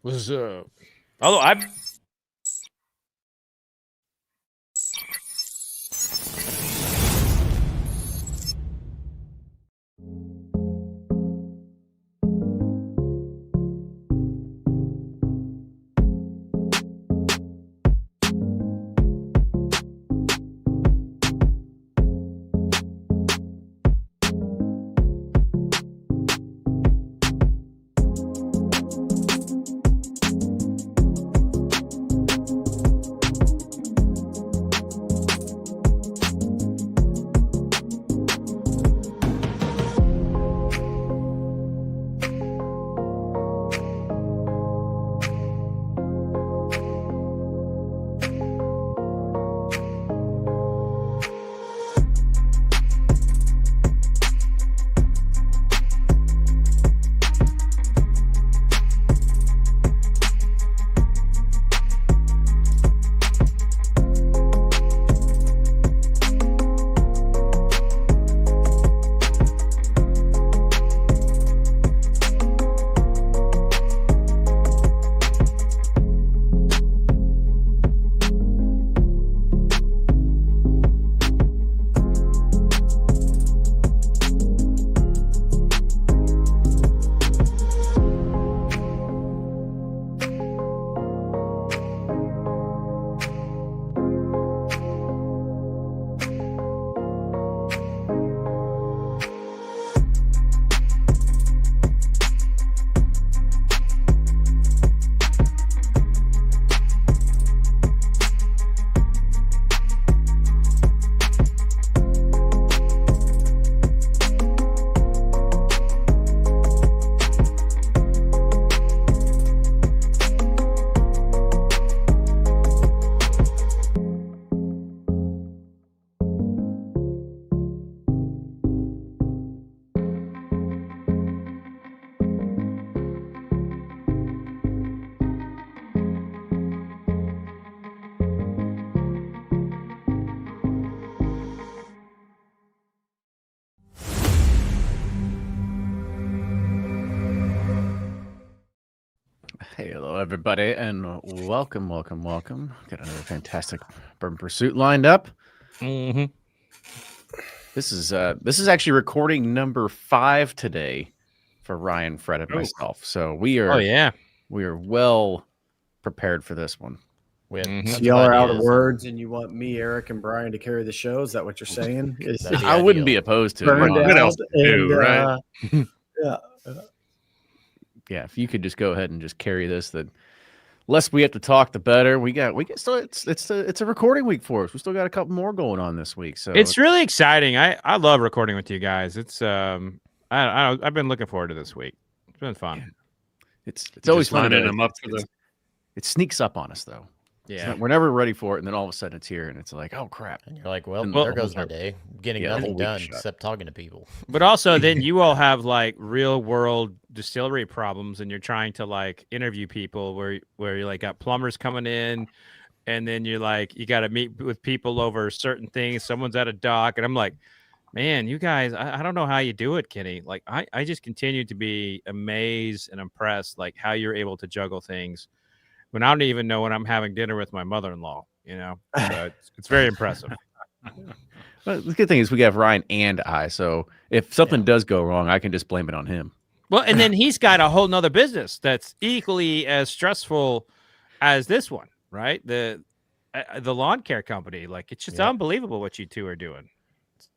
Was although I've Hey, hello everybody, and welcome. Got another fantastic Bourbon Pursuit lined up. Mm-hmm. This is actually recording number 5 today for Ryan, Fred, and myself. So we are well prepared for this one. So y'all are out of words, and you want me, Eric, and Brian to carry the show? Is that what you're saying? I wouldn't be opposed to it. What else to do, right? Yeah, if you could just go ahead and just carry this, the less we have to talk, the better. We get still it's a recording week for us. We still got a couple more going on this week, so it's really exciting. I love recording with you guys. It's I've been looking forward to this week. It's been fun. Yeah. It's always fun. Lining them up for it sneaks up on us though. Yeah, we're never ready for it, and then all of a sudden it's here, and it's like, oh crap! And you're like, well, there goes my day, getting nothing done except talking to people. But also, then you all have like real world distillery problems, and you're trying to like interview people where you like got plumbers coming in, and then you're like you got to meet with people over certain things. Someone's at a dock, and I'm like, man, you guys, I don't know how you do it, Kenny. Like I just continue to be amazed and impressed, like how you're able to juggle things. When I don't even know when I'm having dinner with my mother-in-law, you know, so it's very impressive. Well, the good thing is we have Ryan and I, so if something does go wrong, I can just blame it on him. Well, and then he's got a whole nother business that's equally as stressful as this one, right? The lawn care company, like it's just unbelievable what you two are doing.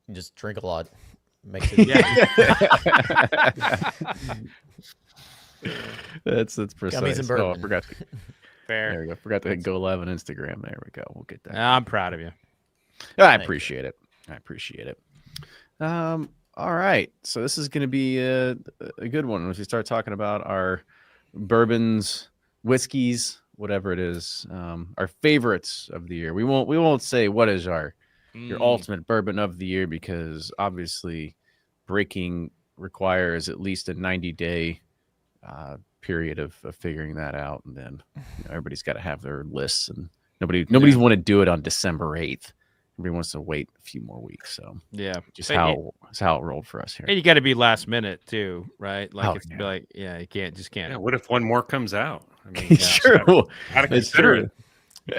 You just drink a lot, makes it That's precise. Got me some bourbon. Oh, I forgot. Fair. There we go. Forgot to go live on Instagram. There we go. We'll get that. I'm proud of you. I appreciate it. All right. So this is going to be a good one. If we start talking about our bourbons, whiskeys, whatever it is, our favorites of the year. We won't say what is your ultimate bourbon of the year, because obviously breaking requires at least a 90-day period of figuring that out, and then everybody's got to have their lists, and nobody's want to do it on December 8th everybody wants to wait a few more weeks. So Yeah, just But how it rolled for us here. and you got to be last minute too, right? Like Oh, it's yeah. like, yeah, you can't. Yeah, what if one more comes out? I mean, It's true. Gotta It's consider true. it.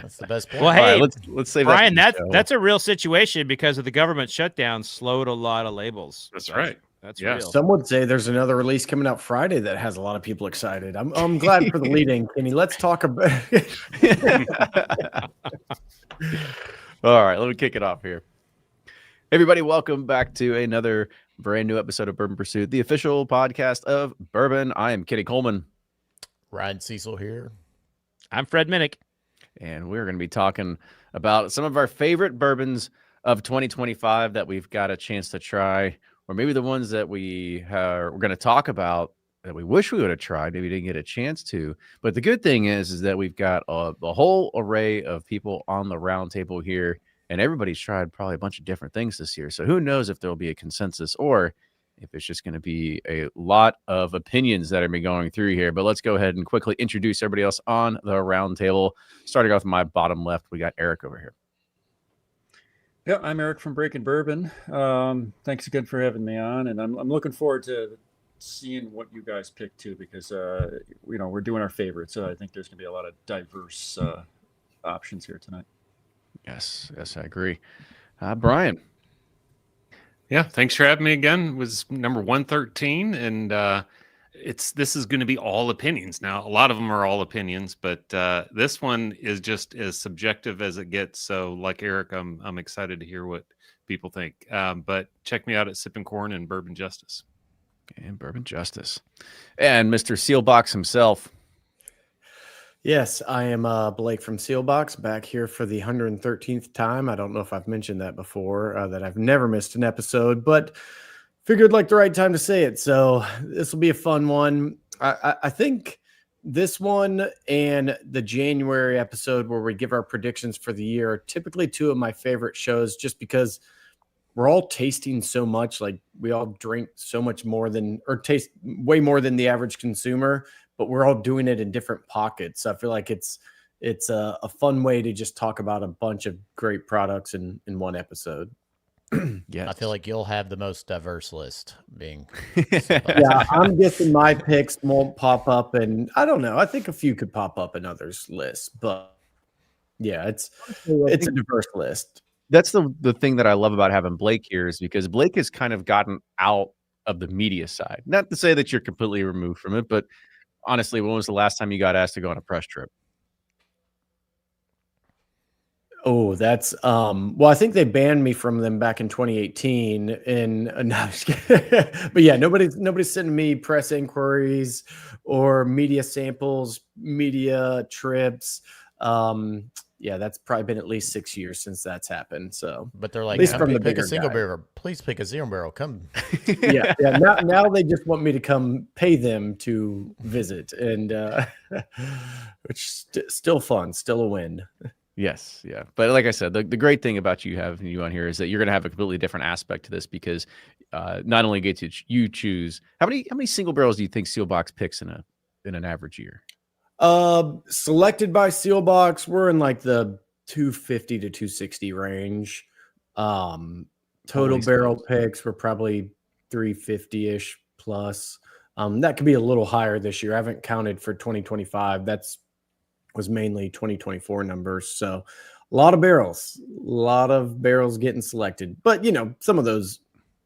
That's the best point. Well, All right, hey, let's save Brian, that for the show. that's a real situation because of the government shutdown slowed a lot of labels. That's right. That's Yeah. real. Some would say there's another release coming out Friday that has a lot of people excited. I'm glad for the lead-in, Kenny. Let's talk about. All right, let me kick it off here. Everybody, welcome back to another brand new episode of Bourbon Pursuit, the official podcast of Bourbon. I am Kenny Coleman. Ryan Cecil here. I'm Fred Minnick. And we're going to be talking about some of our favorite bourbons of 2025 that we've got a chance to try, or maybe the ones that we're going to talk about that we wish we would have tried, maybe didn't get a chance to. But the good thing is that we've got a whole array of people on the round table here, and everybody's tried probably a bunch of different things this year. So who knows if there'll be a consensus or if it's just going to be a lot of opinions that are going to be going through here. But let's go ahead and quickly introduce everybody else on the round table. Starting off with my bottom left, we got Eric over here. Yeah, I'm Eric from Breaking Bourbon. Thanks again for having me on, and I'm looking forward to seeing what you guys pick too, because we're doing our favorites, so I think there's going to be a lot of diverse options here tonight. Yes, I agree. Brian. Yeah, thanks for having me again. It was number 113, and this is going to be all opinions. Now, a lot of them are all opinions, but this one is just as subjective as it gets. So, like Eric, I'm excited to hear what people think. But check me out at Sipping Corn and Bourbon Justice. And Bourbon Justice. And Mr. Sealbox himself. Yes, I am Blake from Sealbox, back here for the 113th time. I don't know if I've mentioned that before, that I've never missed an episode, but figured like the right time to say it. So this will be a fun one. I think this one and the January episode where we give our predictions for the year are typically two of my favorite shows, just because we're all tasting so much. Like, we all drink so much more taste way more than the average consumer, but we're all doing it in different pockets. So I feel like it's a fun way to just talk about a bunch of great products in one episode. Yeah, I feel like you'll have the most diverse list being. Yeah, I'm guessing my picks won't pop up, and I don't know. I think a few could pop up in others' lists, but yeah, it's a diverse list. That's the thing that I love about having Blake here, is because Blake has kind of gotten out of the media side. Not to say that you're completely removed from it, but honestly, when was the last time you got asked to go on a press trip? Oh, that's well, I think they banned me from them back in 2018, and no, but yeah, nobody's sending me press inquiries or media samples, media trips. Yeah, that's probably been at least 6 years since that's happened. So, but they're like, at least from the pick bigger a single guy. barrel. Please pick a zero barrel. Come. Yeah. Now they just want me to come pay them to visit, and which still fun, still a win. Yes, yeah. But like I said, the great thing about having you on here is that you're going to have a completely different aspect to this, because not only get to you choose how many single barrels do you think Sealbox picks in an average year? Selected by Sealbox, we're in like the 250 to 260 range. Total barrel picks, we're probably 350-ish plus. That could be a little higher this year. I haven't counted for 2025. Was mainly 2024 numbers. So a lot of barrels getting selected. But some of those,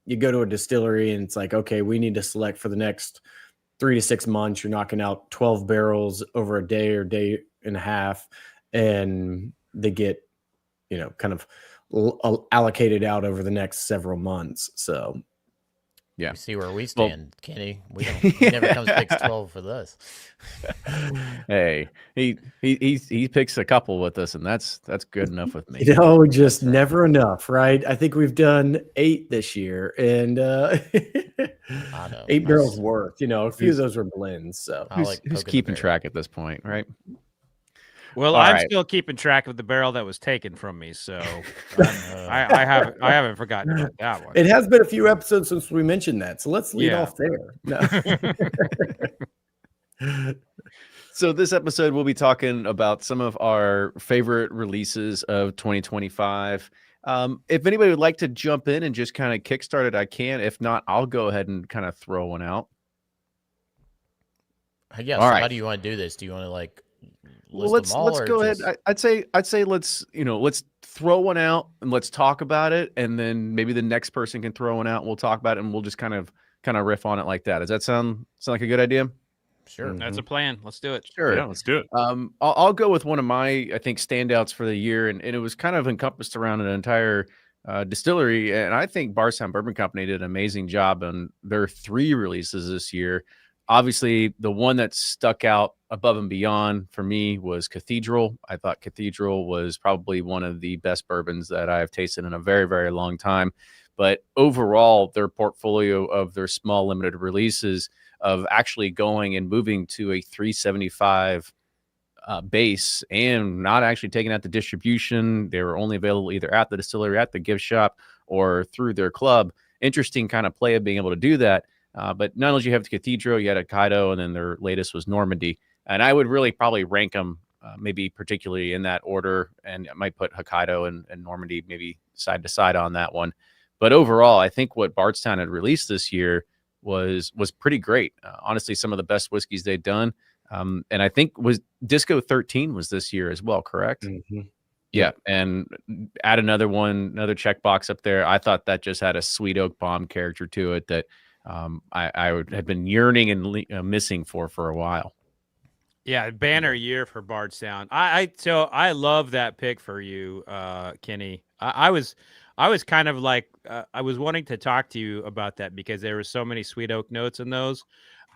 you go to a distillery and it's like, okay, we need to select for the next 3 to 6 months. You're knocking out 12 barrels over a day or day and a half, and they get, kind of allocated out over the next several months. So yeah, you see where we stand, Kenny. He never comes picks 12 for this. Hey, he picks a couple with us, and that's good enough with me. Just never enough, right? I think we've done 8 this year, and I know. 8 barrels worth. A few of those were blends. So who's keeping track at this point, right? Well, I'm still keeping track of the barrel that was taken from me, so I haven't forgotten about that one. It has been a few episodes since we mentioned that, so let's lead off there. No. So this episode, we'll be talking about some of our favorite releases of 2025. If anybody would like to jump in and just kind of kickstart it, I can. If not, I'll go ahead and kind of throw one out. Yeah. All So right. how do you want to do this? Do you want to like Well, list them all, let's or go just... ahead. I'd say let's throw one out and let's talk about it, and then maybe the next person can throw one out and we'll talk about it, and we'll just kind of riff on it like that. Does that sound like a good idea? Sure. That's a plan. Let's do it. Sure. Yeah, let's do it. I'll go with one of my, I think, standouts for the year, and it was kind of encompassed around an entire distillery, and I think Bardstown Bourbon Company did an amazing job on their 3 releases this year. Obviously, the one that stuck out above and beyond for me was Cathedral. I thought Cathedral was probably one of the best bourbons that I've tasted in a very, very long time. But overall, their portfolio of their small limited releases of actually going and moving to a 375 base and not actually taking out the distribution. They were only available either at the distillery, at the gift shop, or through their club. Interesting kind of play of being able to do that. But not only you have the Cathedral, you had Hokkaido, and then their latest was Normandy. And I would really probably rank them maybe particularly in that order. And I might put Hokkaido and Normandy maybe side to side on that one. But overall, I think what Bardstown had released this year was pretty great. Honestly, some of the best whiskeys they'd done. And I think was Disco 13 was this year as well, correct? Mm-hmm. Yeah. And add another checkbox up there. I thought that just had a sweet oak bomb character to it that I would have been yearning and missing for a while. Yeah, banner year for Bardstown. I love that pick for you, Kenny. I was kind of like I was wanting to talk to you about that because there were so many sweet oak notes in those.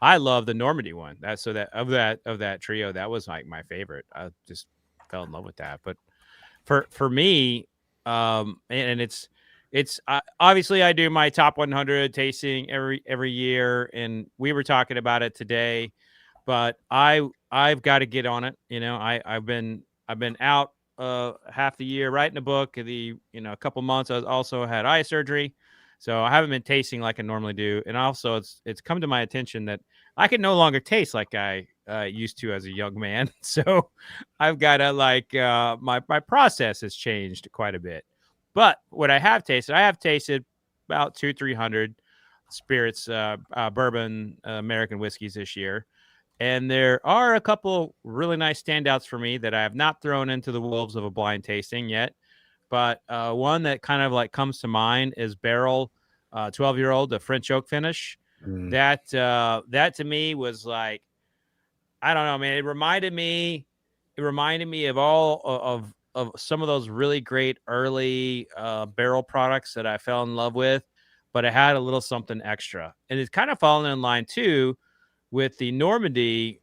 I love the Normandy one. Of that trio, that was like my favorite. I just fell in love with that. But for me, and it's obviously I do my top 100 tasting every year, and we were talking about it today. But I've got to get on it. I've been out half the year writing a book. A couple months I also had eye surgery, so I haven't been tasting like I normally do. And also it's come to my attention that I can no longer taste like I used to as a young man. So I've got to my process has changed quite a bit. But what I have tasted about 200-300 spirits, bourbon, American whiskeys this year. And there are a couple really nice standouts for me that I have not thrown into the wolves of a blind tasting yet. But one that kind of like comes to mind is Barrel 12-year-old, the French oak finish. That to me was like, I don't know, man. It reminded me of all of some of those really great early barrel products that I fell in love with, but it had a little something extra. And it's kind of fallen in line too with the Normandy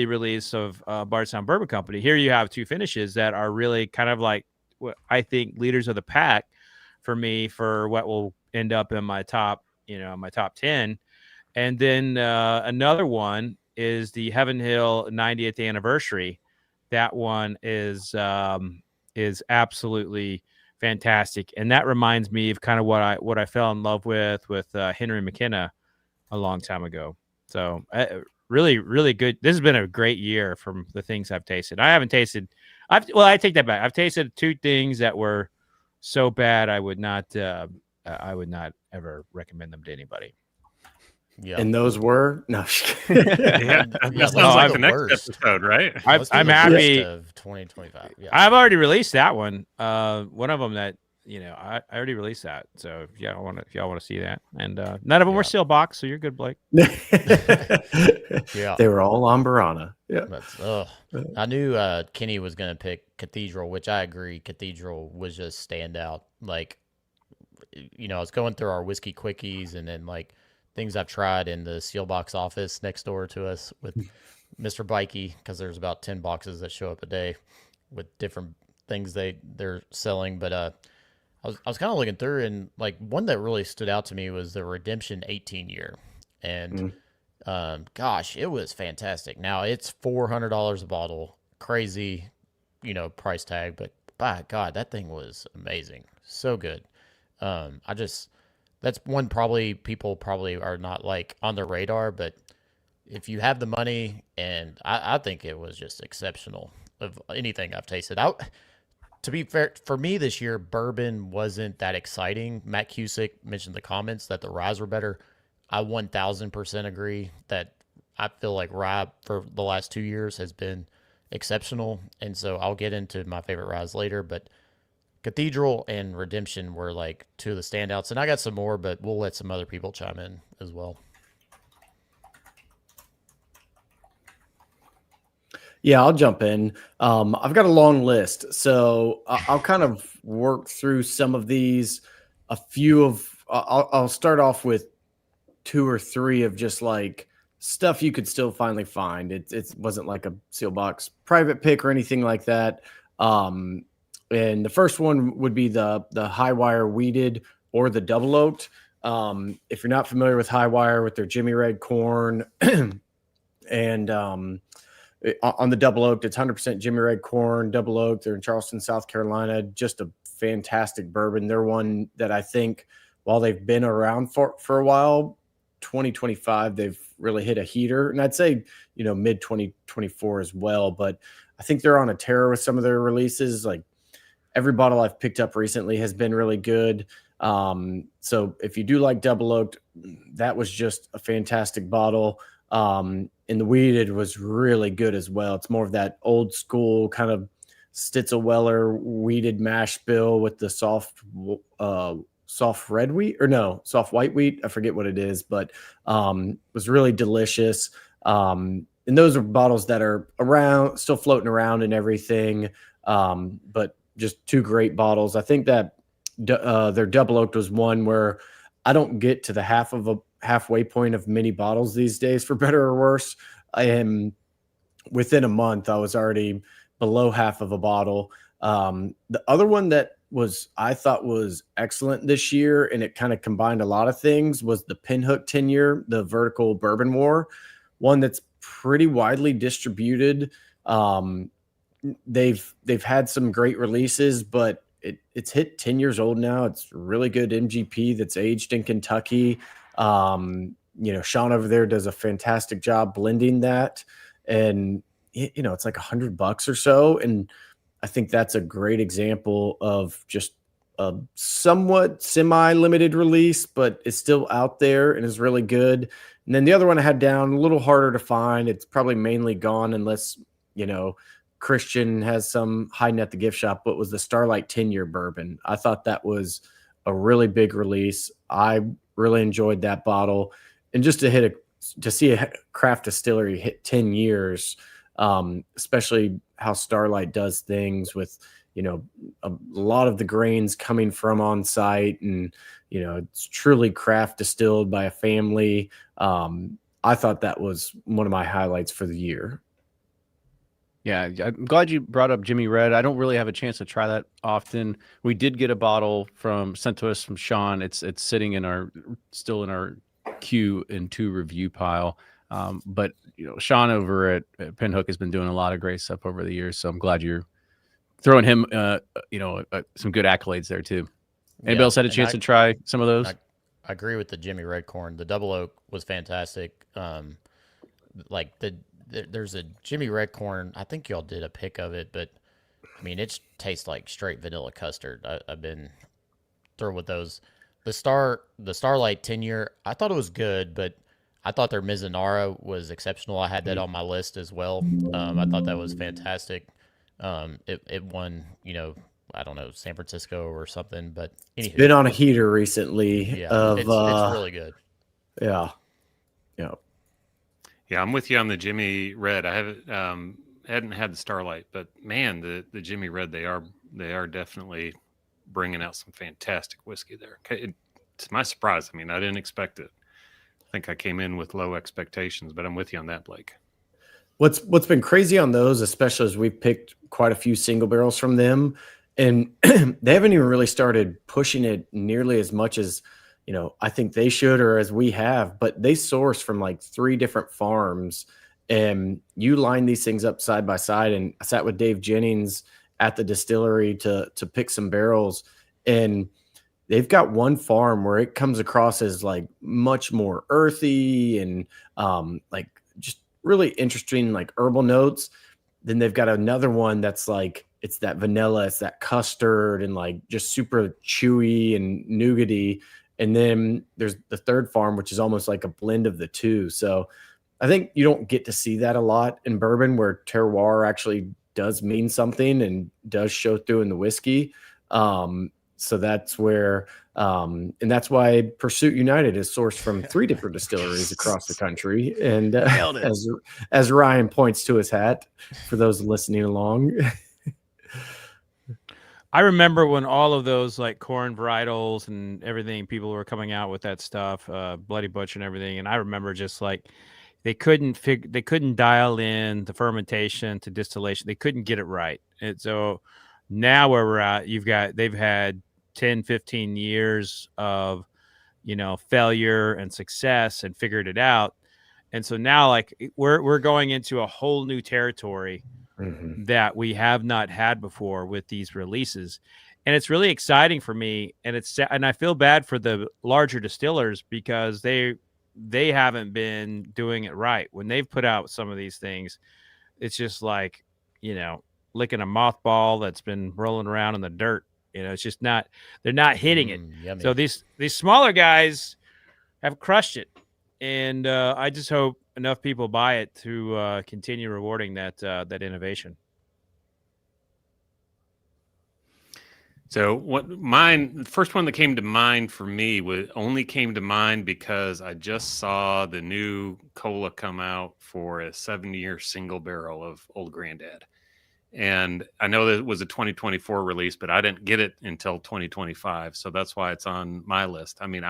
release of Bardstown Bourbon Company. Here you have 2 finishes that are really kind of like what I think leaders of the pack for me for what will end up in my top 10. And then another one is the Heaven Hill 90th anniversary. That one is absolutely fantastic, and that reminds me of kind of what I fell in love with Henry McKenna a long time ago. So really, really good. This has been a great year from the things I've tasted. I take that back. I've tasted 2 things that were so bad I would not ever recommend them to anybody. Yeah. And those were no. Yeah, that sounds like the next episode, right? I'm happy. Of 2025. Yeah. I've already released that one. One of them that I already released that. So if y'all want to see that, and none of them were seal box, so you're good, Blake. Yeah, they were all on Barana. Yeah, I knew Kenny was going to pick Cathedral, which I agree. Cathedral was just standout. Like, I was going through our whiskey quickies, and then like things I've tried in the seal box office next door to us with Mr. Bikey, because there's about 10 boxes that show up a day with different things they're selling. But I was kind of looking through, and like one that really stood out to me was the Redemption 18 year. And gosh, it was fantastic. Now it's $400 a bottle, crazy, price tag, but by God, that thing was amazing. So good. That's one people probably are not like on their radar, but if you have the money, and I think it was just exceptional of anything I've tasted. to be fair, for me this year, bourbon wasn't that exciting. Matt Cusick mentioned in the comments that the ryes were better. I 1000% agree that I feel like rye for the last 2 years has been exceptional. And so I'll get into my favorite ryes later, but Cathedral and Redemption were like two of the standouts. And I got some more, but we'll let some other people chime in as well. Yeah, I'll jump in. I've got a long list, so I'll kind of work through some of these. I'll start off with 2 or 3 of just like stuff you could still finally find. It wasn't like a seal box private pick or anything like that. And the first one would be the High Wire Wheated or the Double Oaked. If you're not familiar with High Wire, with their Jimmy Red corn and on the Double Oaked, it's 100% Jimmy Red corn, Double Oaked. They're in Charleston, South Carolina. Just a fantastic bourbon. They're one that I think, while they've been around for a while, 2025, they've really hit a heater. And I'd say, mid 2024 as well. But I think they're on a tear with some of their releases. Like every bottle I've picked up recently has been really good. So if you do like Double Oaked, that was just a fantastic bottle. And the Wheated was really good as well. It's more of that old school kind of Stitzel-Weller wheated mash bill with the soft red wheat, or no, soft white wheat. I forget what it is, but was really delicious. And those are bottles that are around, still floating around and everything. But just 2 great bottles. I think that their Double Oaked was one where I don't get to the halfway point of many bottles these days, for better or worse. Within a month, I was already below half of a bottle. The other one that I thought was excellent this year, and it kind of combined a lot of things, was the Pinhook 10-year, the Vertical Bourbon War, one that's pretty widely distributed. They've had some great releases, but it's hit 10 years old now. It's really good MGP that's aged in Kentucky. Sean over there does a fantastic job blending that, and it's like $100 or so. And I think that's a great example of just a somewhat semi-limited release, but it's still out there and is really good. And then the other one I had down, a little harder to find. It's probably mainly gone unless, Christian has some hiding at the gift shop, but was the Starlight 10-year bourbon. I thought that was a really big release. I really enjoyed that bottle. And just to see a craft distillery hit 10 years, especially how Starlight does things with, a lot of the grains coming from on site, and, it's truly craft distilled by a family. I thought that was one of my highlights for the year. Yeah, I'm glad you brought up Jimmy Red. I don't really have a chance to try that often. We did get a bottle sent to us from Sean. It's sitting still in our Q2 review pile. But Sean over at Pinhook has been doing a lot of great stuff over the years. So I'm glad you're throwing him, some good accolades there too. Anybody else had a chance to try some of those? I agree with the Jimmy Red corn. The Double Oak was fantastic. There's a Jimmy Red corn. I think y'all did a pick of it, but I mean, it tastes like straight vanilla custard. I've been through with those. The Starlight 10-year, I thought it was good, but I thought their Mizunara was exceptional. I had that on my list as well. I thought that was fantastic. It won, I don't know, San Francisco or something, but it's been on a heater recently. Yeah, it's really good. Yeah. Yeah, I'm with you on the Jimmy Red. I hadn't had the Starlight, but man, the Jimmy Red, they are definitely bringing out some fantastic whiskey there. To my surprise, I mean, I didn't expect it. I think I came in with low expectations, but I'm with you on that, Blake. What's been crazy on those, especially as we've picked quite a few single barrels from them, and they haven't even really started pushing it nearly as much as I think they should, or as we have, but they source from like 3 different farms, and you line these things up side by side. And I sat with Dave Jennings at the distillery to pick some barrels, and they've got one farm where it comes across as like much more earthy and like just really interesting, like herbal notes. Then they've got another one that's like, it's that vanilla, it's that custard, and like just super chewy and nougaty. And then there's the third farm, which is almost like a blend of the two. So I think you don't get to see that a lot in bourbon, where terroir actually does mean something and does show through in the whiskey. So that's where, and that's why Pursuit United is sourced from 3 different distilleries across the country. And as Ryan points to his hat, for those listening along. I remember when all of those like corn varietals and everything, people were coming out with that stuff, Bloody Butch and everything. And I remember just like they couldn't dial in the fermentation to distillation. They couldn't get it right. And so now where we're at, they've had 10, 15 years of, failure and success and figured it out. And so now like we're going into a whole new territory that we have not had before with these releases. And it's really exciting for me. And I feel bad for the larger distillers because they haven't been doing it right. When they've put out some of these things, it's just like, licking a mothball that's been rolling around in the dirt. It's just they're not hitting it. Yummy. So these smaller guys have crushed it. And I just hope enough people buy it to continue rewarding that innovation. So the first one that came to mind for me came to mind because I just saw the new cola come out for a 7-year single barrel of Old Grandad. And I know that it was a 2024 release, but I didn't get it until 2025. So that's why it's on my list. I mean,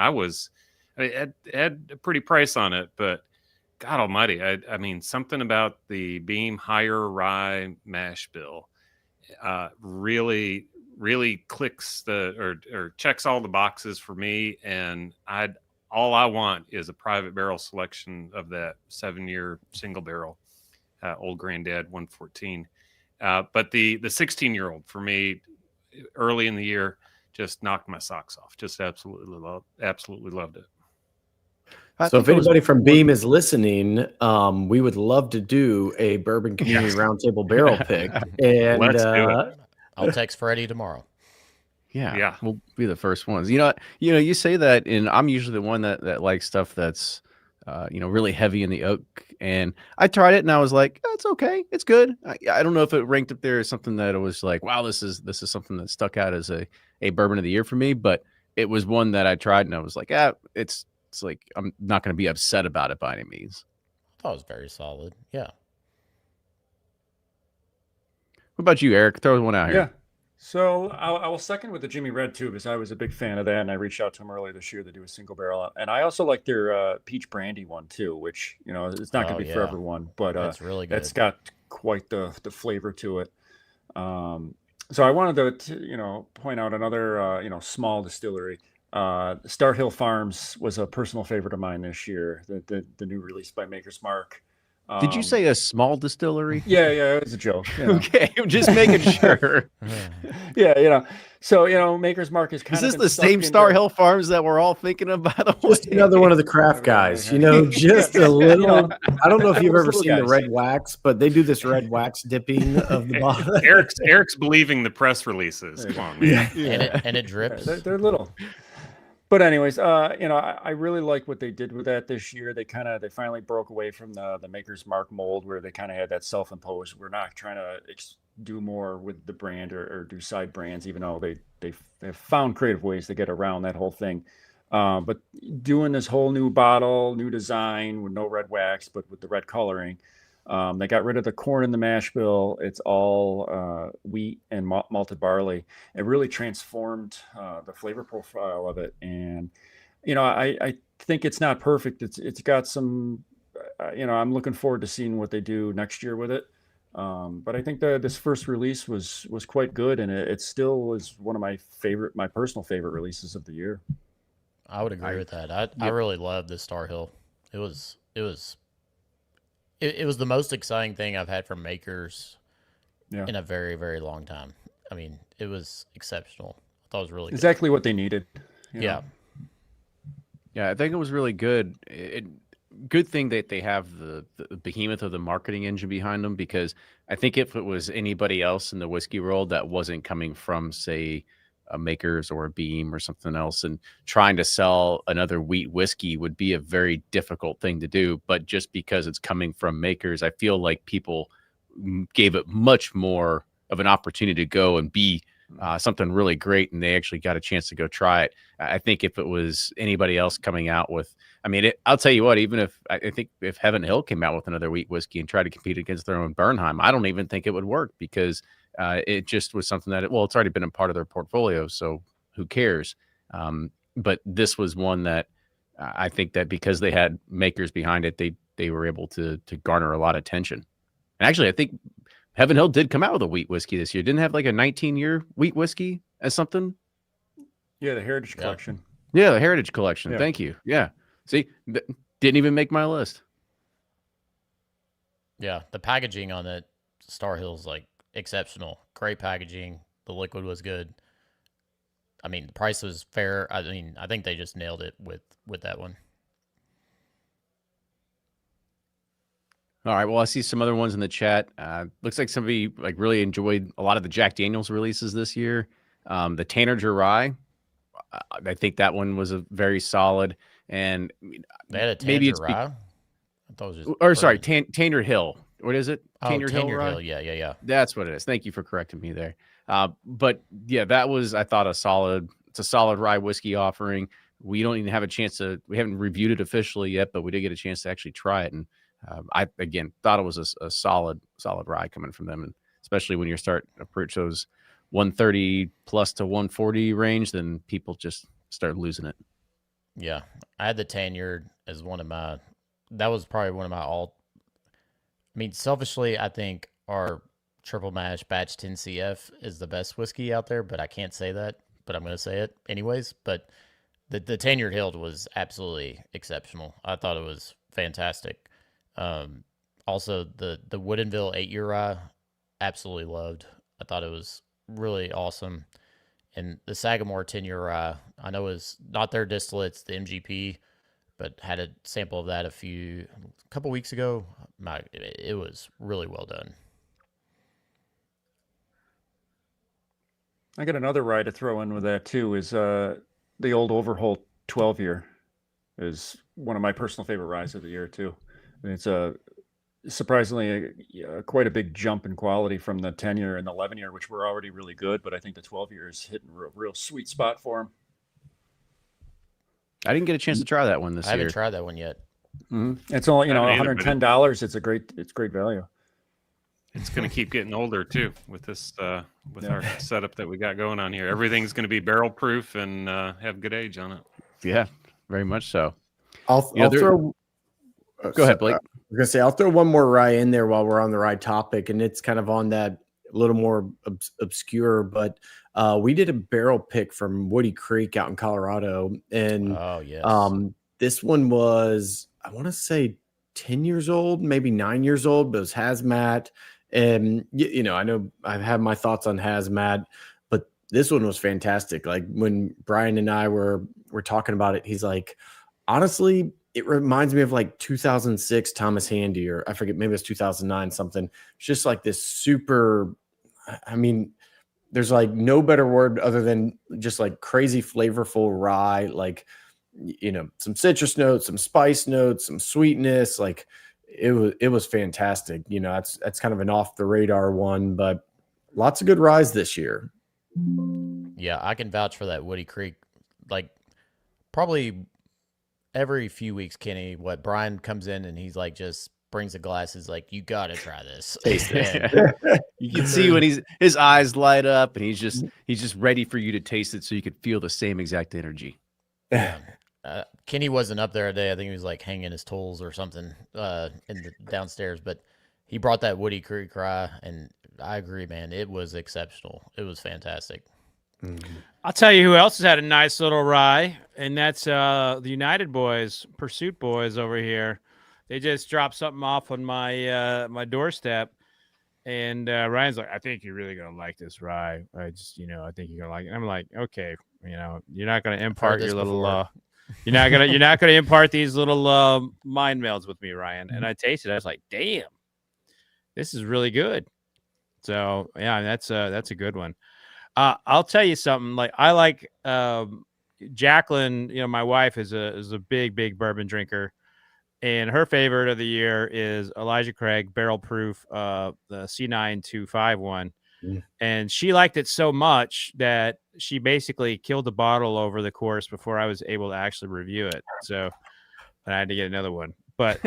it had a pretty price on it, but God almighty. I mean, something about the Beam Higher Rye mash bill really clicks or checks all the boxes for me. And all I want is a private barrel selection of that 7-year single barrel Old Grandad 114. But the 16-year-old for me early in the year just knocked my socks off. Just absolutely loved it. So if anybody from Beam is listening, we would love to do a Bourbon Community Roundtable barrel pick. And Let's do it. I'll text Freddie tomorrow. Yeah, we'll be the first ones. You say that, and I'm usually the one that likes stuff that's really heavy in the oak. And I tried it, and I was like, oh, it's okay, it's good. I don't know if it ranked up there as something that it was like, wow, this is something that stuck out as a bourbon of the year for me. But it was one that I tried, and I was like, it's like I'm not going to be upset about it by any means. I thought it was very solid. Yeah. What about you, Eric? Throw one out here. Yeah. So I will second with the Jimmy Red too, because I was a big fan of that, and I reached out to them earlier this year to do a single barrel, and I also like their peach brandy one too, which it's not going to be for everyone, but that's really good. It's got quite the flavor to it. So I wanted to point out another small distillery. Star Hill Farms was a personal favorite of mine this year. The new release by Maker's Mark. Did you say a small distillery? Yeah, it was a joke. Okay, I'm just making sure. Yeah. So Maker's Mark is kind of. Is this the same Star Hill Farms that we're all thinking of, by the way? Just another one of the craft guys, just a little. I don't know if you've ever seen the red wax, but they do this red wax dipping of the bottle. Eric's believing the press releases. Come on, man. Yeah. And it drips. They're little. But anyways, I really like what they did with that this year. They finally broke away from the Maker's Mark mold, where they kind of had that self-imposed. We're not trying to do more with the brand or do side brands, even though they've found creative ways to get around that whole thing. But doing this whole new bottle, new design with no red wax, but with the red coloring. They got rid of the corn in the mash bill. It's all wheat and malted barley. It really transformed the flavor profile of it. And, I think it's not perfect. It's got some, I'm looking forward to seeing what they do next year with it. But I think this first release was quite good. And it still is one of my personal favorite releases of the year. I would agree with that. I really loved the Star Hill. It was the most exciting thing I've had from Makers in a very, very long time. I mean, it was exceptional. I thought it was really exactly what they needed. Yeah. Yeah, I think it was really good. good thing that they have the behemoth of the marketing engine behind them, because I think if it was anybody else in the whiskey world that wasn't coming from, say, a Makers or a Beam or something else, and trying to sell another wheat whiskey would be a very difficult thing to do. But just because it's coming from Makers, I feel like people gave it much more of an opportunity to go and be something really great, and they actually got a chance to go try it. I think if it was anybody else coming out with, I mean, I'll tell you what, even if I think if Heaven Hill came out with another wheat whiskey and tried to compete against their own Bernheim, I don't even think it would work, because it just was something that, it's already been a part of their portfolio, so who cares? But this was one that I think that because they had Makers behind it, they were able to garner a lot of attention. And actually, I think Heaven Hill did come out with a wheat whiskey this year. Didn't have like a 19-year wheat whiskey as something? Yeah, the Heritage Collection. Yeah, the Heritage Collection. Yeah. Thank you. Yeah. See, didn't even make my list. Yeah, the packaging on that Star Hill's like exceptional. Great packaging. The liquid was good. I mean, the price was fair. I mean, I think they just nailed it with that one. All right. Well, I see some other ones in the chat. Looks like somebody like really enjoyed a lot of the Jack Daniel's releases this year. The Tanager Rye, I think that one was a very solid. And They had a maybe Tanager Rye. I thought it was just. Or sorry, Tanger Hill. What is it? Tanger Hill Rye? Hill. Yeah. That's what it is. Thank you for correcting me there. But yeah, that was, I thought, it's a solid rye whiskey offering. We don't even have a chance we haven't reviewed it officially yet, but we did get a chance to actually try it. And I, again, thought it was a solid rye coming from them. And especially when you start approach those 130 plus to 140 range, then people just start losing it. Yeah. I had the Tanyard as that was probably one of my I mean, selfishly, I think our triple mash batch 10 CF is the best whiskey out there, but I can't say that, but I'm going to say it anyways. But the Tanyard Hill was absolutely exceptional. I thought it was fantastic. Also the Woodinville 8-year rye, absolutely loved. I thought it was really awesome. And the Sagamore 10-year rye, I know is not their distillates, the MGP, but had a sample of that a couple weeks ago. It was really well done. I got another rye to throw in with that too. Is the old Overholt 12-year is one of my personal favorite ryes of the year too. And it's surprisingly quite a big jump in quality from the 10-year and the 11-year, which were already really good. But I think the 12-year is hitting a real sweet spot for them. I didn't get a chance to try that one this year. I haven't tried that one yet. Mm-hmm. It's only $110. It's great value. It's going to keep getting older too with this our setup that we got going on here. Everything's going to be barrel proof and have good age on it. Yeah, very much so. I'll throw. Go ahead, Blake. I was gonna say I'll throw one more rye in there while we're on the rye topic, and it's kind of on that a little more obscure, but we did a barrel pick from Woody Creek out in Colorado, and this one was, I want to say 10 years old, maybe 9 years old, but it was hazmat. And I know I have my thoughts on hazmat, but this one was fantastic. Like when Brian and I were talking about it, he's like, honestly, it reminds me of like 2006 Thomas Handy, or I forget, maybe it's 2009 something. It's just like this super, I mean, there's like no better word other than just like crazy flavorful rye, like, some citrus notes, some spice notes, some sweetness. Like it was fantastic. That's kind of an off the radar one, but lots of good ryes this year. Yeah, I can vouch for that Woody Creek. Like probably every few weeks, Kenny, Brian comes in and he's like, just brings a glass, is like, you got to try this. Taste it. You can see when his eyes light up and he's just ready for you to taste it so you could feel the same exact energy. Yeah. Kenny wasn't up there today. I think he was like hanging his tools or something in the downstairs, but he brought that Woody Creek rye, and I agree, man. It was exceptional. It was fantastic. Mm-hmm. I'll tell you who else has had a nice little rye, and that's the United Boys, Pursuit Boys over here. They just dropped something off on my my doorstep, and Ryan's like, I think you're really going to like this rye. I think you're going to like it. I'm like, okay, you're not going to impart your little You're not gonna impart these little mind melds with me, Ryan. And I tasted it. I was like, damn, this is really good. So yeah, that's a good one. I'll tell you something. Like I like Jacqueline. You know, my wife is a big bourbon drinker, and her favorite of the year is Elijah Craig Barrel Proof, the C9251. And she liked it so much that she basically killed the bottle over the course before I was able to actually review it. So I had to get another one. But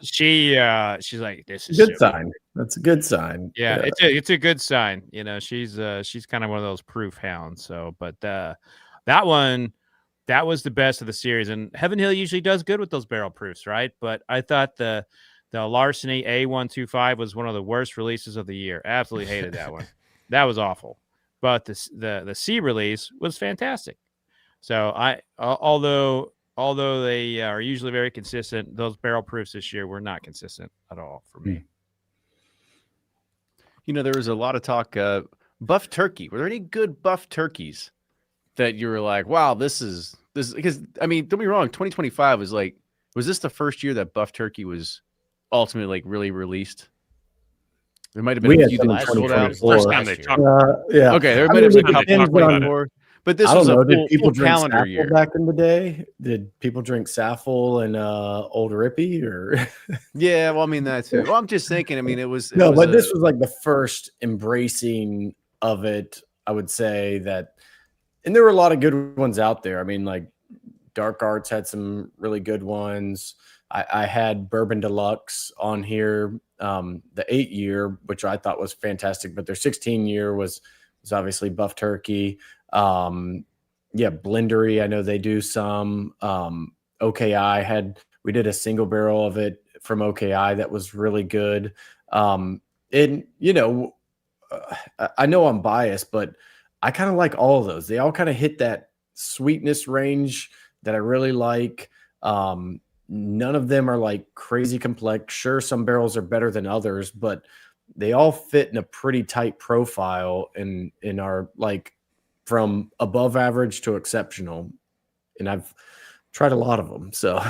she's like, this is Good so sign. That's a good sign. yeah, it's a good sign. You know, she's kind of one of those proof hounds. So, but that was the best of the series. And Heaven Hill usually does good with those barrel proofs, right? But I thought the Larceny A125 was one of the worst releases of the year. Absolutely hated that one. That was awful. But the C release was fantastic. So although they are usually very consistent, those barrel proofs this year were not consistent at all for me. You know, there was a lot of talk. Buff turkey. Were there any good buff turkeys that you were like, wow, this is because I mean, don't be wrong. 2025 was like, was this the first year that buff turkey was ultimately like really released? There might have been a few that sold out. First time they talked. Yeah. Okay, there might have been a couple depends on- before, but this I was don't a know. Did full, people full drink calendar Saffel year. back in the day? Did people drink Saffel and Old Rippy or? Yeah, well, I mean that too. Well, I'm just thinking. I mean, it was But this was like the first embracing of it. I would say that, and there were a lot of good ones out there. I mean, like Dark Arts had some really good ones. I had Bourbon Deluxe on here, the 8-year, which I thought was fantastic, but their 16-year was obviously Buff Turkey. Blendery, I know they do some. OKI we did a single barrel of it from OKI that was really good. And you know, I know I'm biased, but I kind of like all of those. They all kind of hit that sweetness range that I really like. None of them are like crazy complex. Sure, some barrels are better than others, but they all fit in a pretty tight profile and are like from above average to exceptional. And I've tried a lot of them. So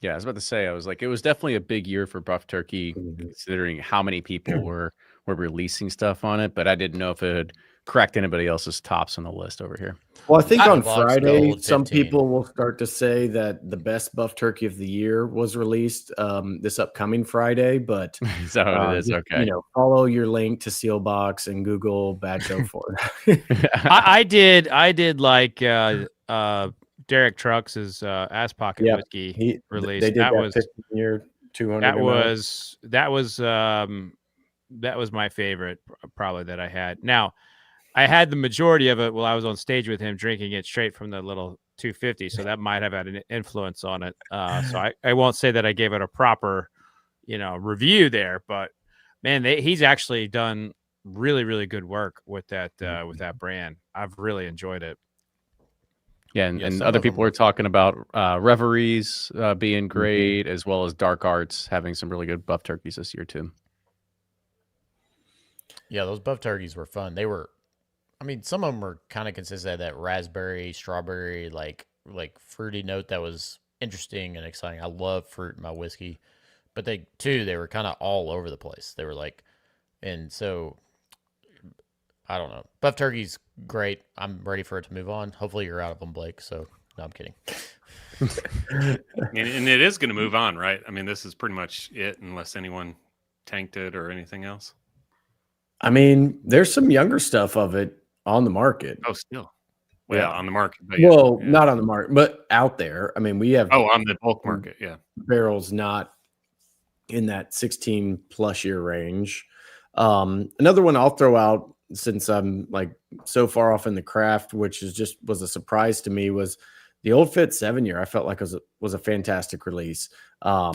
yeah, I was about to say, I was like, it was definitely a big year for Buff Turkey, considering how many people were releasing stuff on it. But I didn't know if it had cracked anybody else's tops on the list over here. Well, I think on Box Friday, Gold some 15. people will start to say that the best Buff Turkey of the year was released this upcoming Friday. But Is that what it is? just, Okay. you know, follow your link to Sealbox and Google Bad Show for it. I did like Derek Trucks' Ass Pocket Yeah, Whiskey release. They did That was 15-year 200. that was my favorite probably that I had. Now, I had the majority of it while I was on stage with him drinking it straight from the little 250, so that might have had an influence on it. So I won't say that I gave it a proper, review there, but man, he's actually done really, really good work with that brand. I've really enjoyed it. Yeah, and other people were talking about Reveries being great, as well as Dark Arts having some really good buff turkeys this year too. Yeah, those buff turkeys were fun. They were, I mean, some of them were kind of consistent of that raspberry, strawberry, like fruity note that was interesting and exciting. I love fruit in my whiskey, but they were kind of all over the place. They were like, and so I don't know. Buff turkey's great. I'm ready for it to move on. Hopefully you're out of them, Blake. So no, I'm kidding. And it is going to move on, right? I mean, this is pretty much it, unless anyone tanked it or anything else. I mean, there's some younger stuff of it on the market. Oh, still. Well, on the market. But not on the market, but out there. I mean, we have. Oh, on the bulk market, yeah. Barrels not in that 16 plus year range. Another one I'll throw out, since I'm like so far off in the craft, which was a surprise to me, was the Old Fit 7-year. I felt like was a fantastic release. I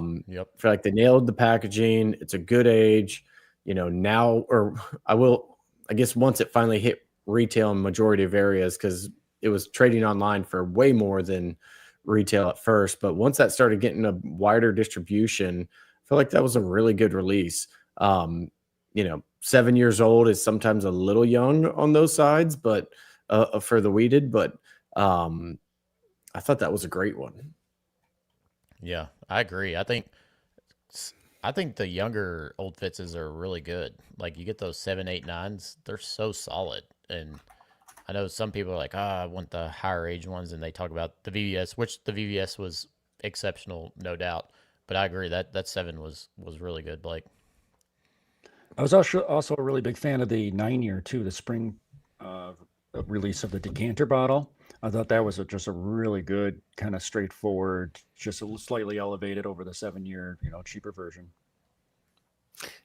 feel like they nailed the packaging. It's a good age. Now, or I guess once it finally hit retail in majority of areas, because it was trading online for way more than retail at first. But once that started getting a wider distribution, I feel like that was a really good release. 7 years old is sometimes a little young on those sides, but for the weeded, but I thought that was a great one. Yeah, I agree. I think the younger Old Fitzes are really good. Like you get those 7, 8, 9s, they're so solid. And I know some people are like, I want the higher age ones, and they talk about the VVS, which the VVS was exceptional, no doubt. But I agree that 7 was really good, Blake. I was also a really big fan of the 9-year too, the spring release of the decanter bottle. I thought that was just a really good, kind of straightforward, just slightly elevated over the 7-year, cheaper version.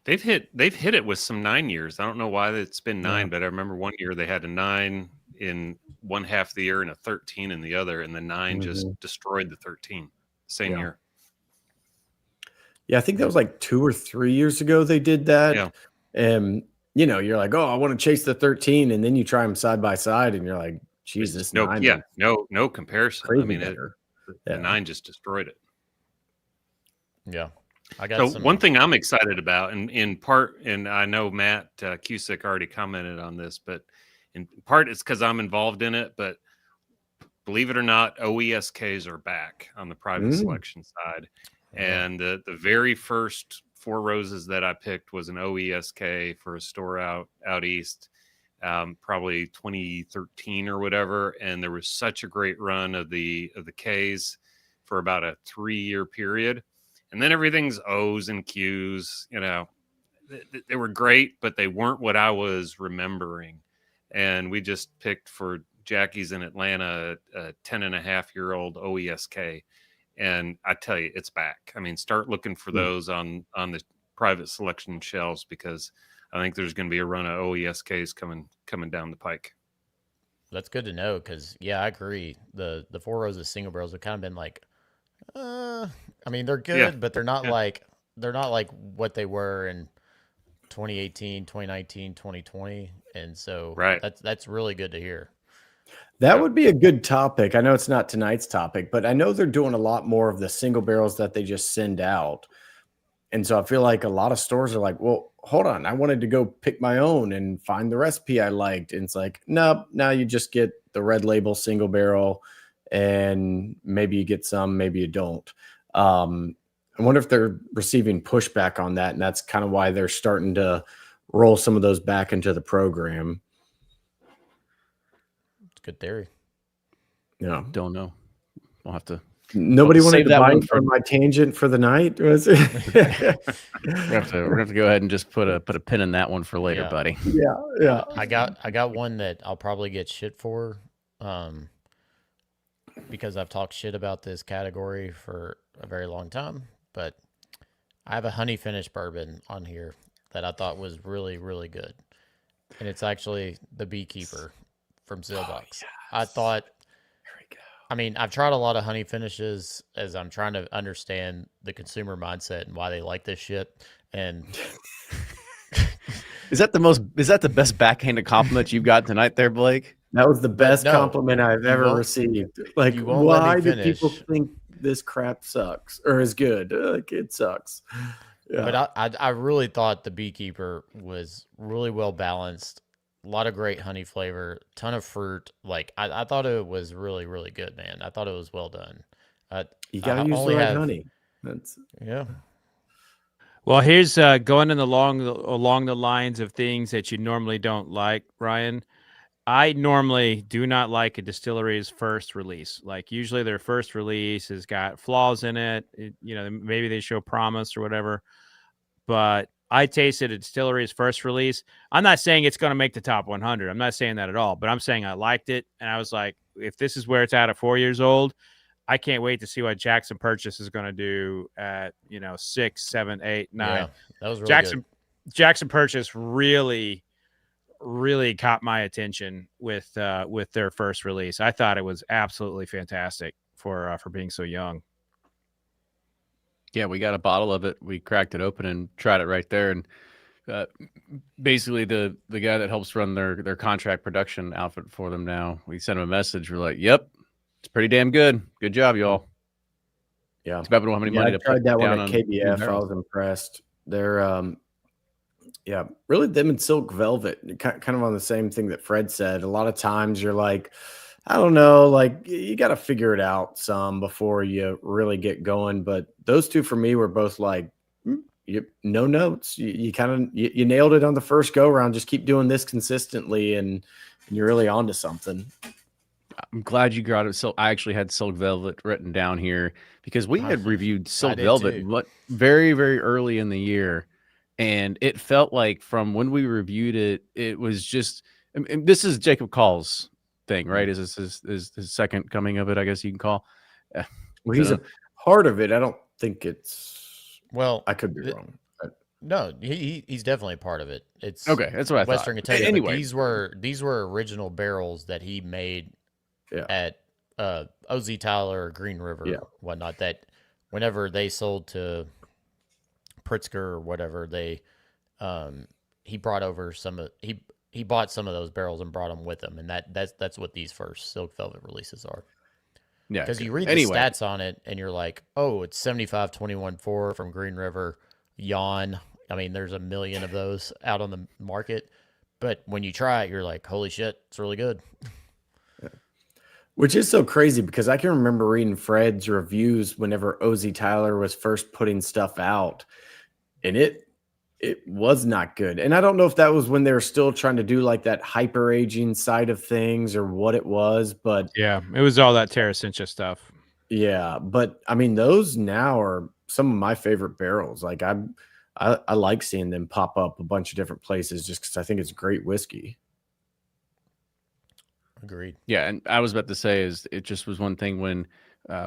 They've hit it with some 9 years. I don't know why it's been 9, Yeah. but I remember one year they had a 9 in one half of the year and a 13 in the other, and the 9 just destroyed the 13 same year. Yeah, I think that was like 2 or 3 years ago they did that. Yeah. And you're like, oh, I want to chase the 13, and then you try them side by side, and you're like, Jesus, No, 9 yeah, no comparison. crazy I mean, better. the 9 just destroyed it. Yeah. I got One thing I'm excited about, and in part, and I know Matt Cusick already commented on this, but in part it's because I'm involved in it. But believe it or not, OESKs are back on the private selection side. And the very first Four Roses that I picked was an OESK for a store out east, probably 2013 or whatever. And there was such a great run of the Ks for about a 3-year period. And then everything's O's and Q's, they were great, but they weren't what I was remembering. And we just picked for Jackie's in Atlanta, a 10.5-year-old OESK. And I tell you, it's back. I mean, start looking for those on the private selection shelves, because I think there's going to be a run of OESKs coming down the pike. That's good to know, because, yeah, I agree. The Four Roses single barrels have kind of been like, I mean, they're good, but they're not like what they were in 2018, 2019, 2020. And so that's really good to hear. That would be a good topic. I know it's not tonight's topic, but I know they're doing a lot more of the single barrels that they just send out. And so I feel like a lot of stores are like, well, hold on, I wanted to go pick my own and find the recipe I liked. And it's like, nope, now you just get the red label single barrel, and maybe you get some, maybe you don't. I wonder if they're receiving pushback on that, and that's kind of why they're starting to roll some of those back into the program. It's good theory. Yeah, don't know. We'll have to. Nobody wanted to bite for my tangent for the night, was it? We're gonna have to go ahead and just put a pin in that one for later, buddy. Yeah. I got one that I'll probably get shit for, because I've talked shit about this category for a very long time. But I have a honey finished bourbon on here that I thought was really, really good, and it's actually the Beekeeper from Sealbox. Yes. I thought. I mean, I've tried a lot of honey finishes as I'm trying to understand the consumer mindset and why they like this shit. And is that the best backhanded compliment you've got tonight there, Blake? That was the best compliment I've ever received. Like, why do people think this crap sucks or is good? Like, it sucks. Yeah. But I really thought the Beekeeper was really well balanced. A lot of great honey flavor, ton of fruit. Like I thought it was really, really good, man. I thought it was well done. You gotta use the right honey. Yeah. Well, here's going along the lines of things that you normally don't like, Ryan. I normally do not like a distillery's first release. Like usually their first release has got flaws in it. Maybe they show promise or whatever, but I tasted a distillery's first release. I'm not saying it's going to make the top 100. I'm not saying that at all, but I'm saying I liked it. And I was like, if this is where it's at 4 years old, I can't wait to see what Jackson Purchase is going to do at, 6, 7, 8, 9. Yeah, that was really good. Jackson Purchase really, really caught my attention with their first release. I thought it was absolutely fantastic for being so young. Yeah, we got a bottle of it. We cracked it open and tried it right there. And basically, the guy that helps run their contract production outfit for them now, we sent him a message. We're like, "Yep, it's pretty damn good. Good job, y'all." Yeah, it's about we don't have any money to tried put that down one at KBF. I was impressed. They're really them and Silk Velvet, kind of on the same thing that Fred said. A lot of times you're like, I don't know. Like you got to figure it out some before you really get going. But those two for me were both like, no notes. You kind of you nailed it on the first go round. Just keep doing this consistently, and you're really onto something. I'm glad you got it. So I actually had Silk Velvet written down here because we had reviewed Silk did Velvet too. very, very early in the year. And it felt like from when we reviewed it, it was just, and this is Jacob Call's thing, right? Is this his second coming of it, I guess you can call. Well, he's a part of it. I don't think it's. Well, I could be wrong. No, he's definitely a part of it. It's Okay, that's what I Western thought. Kentucky. Anyway, these were original barrels that he made Yeah. at OZ Tyler or Green River, whatnot. That whenever they sold to Pritzker or whatever, they he brought over he bought some of those barrels and brought them with him, and that's what these first Silk Velvet releases are. Yeah, Because you read the stats on it and you're like, oh, it's 75-21-4 from Green River, yawn. I mean, there's a million of those out on the market, but when you try it, you're like, holy shit, it's really good. Which is so crazy because I can remember reading Fred's reviews whenever OZ Tyler was first putting stuff out, and it was not good. And I don't know if that was when they were still trying to do like that hyper aging side of things or what it was, but yeah, it was all that Terra Cincha stuff. Yeah, but I mean, those now are some of my favorite barrels. Like I like seeing them pop up a bunch of different places just because I think it's great whiskey. Agreed. Yeah, and I was about to say is it just was one thing when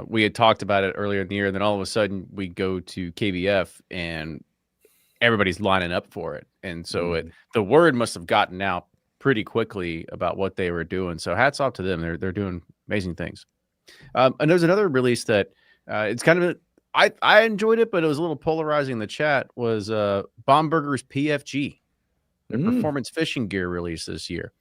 we had talked about it earlier in the year, and then all of a sudden we go to KBF and everybody's lining up for it, and so the word must have gotten out pretty quickly about what they were doing. So hats off to them; they're doing amazing things. And there's another release that it's kind of I enjoyed it, but it was a little polarizing in the chat. Was Baumburger's PFG, their performance fishing gear release this year.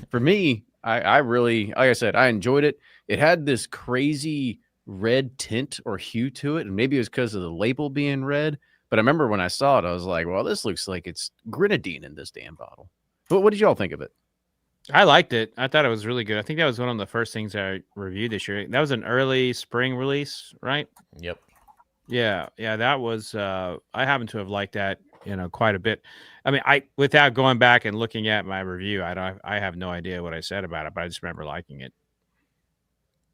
For me, I really, like I said, I enjoyed it. It had this crazy red tint or hue to it, and maybe it was because of the label being red. But I remember when I saw it, I was like, well, this looks like it's grenadine in this damn bottle. But what did y'all think of it? I liked it. I thought it was really good. I think that was one of the first things I reviewed this year. That was an early spring release, right? Yep. Yeah, that was. I happen to have liked that, quite a bit. I mean, without going back and looking at my review, I have no idea what I said about it, but I just remember liking it.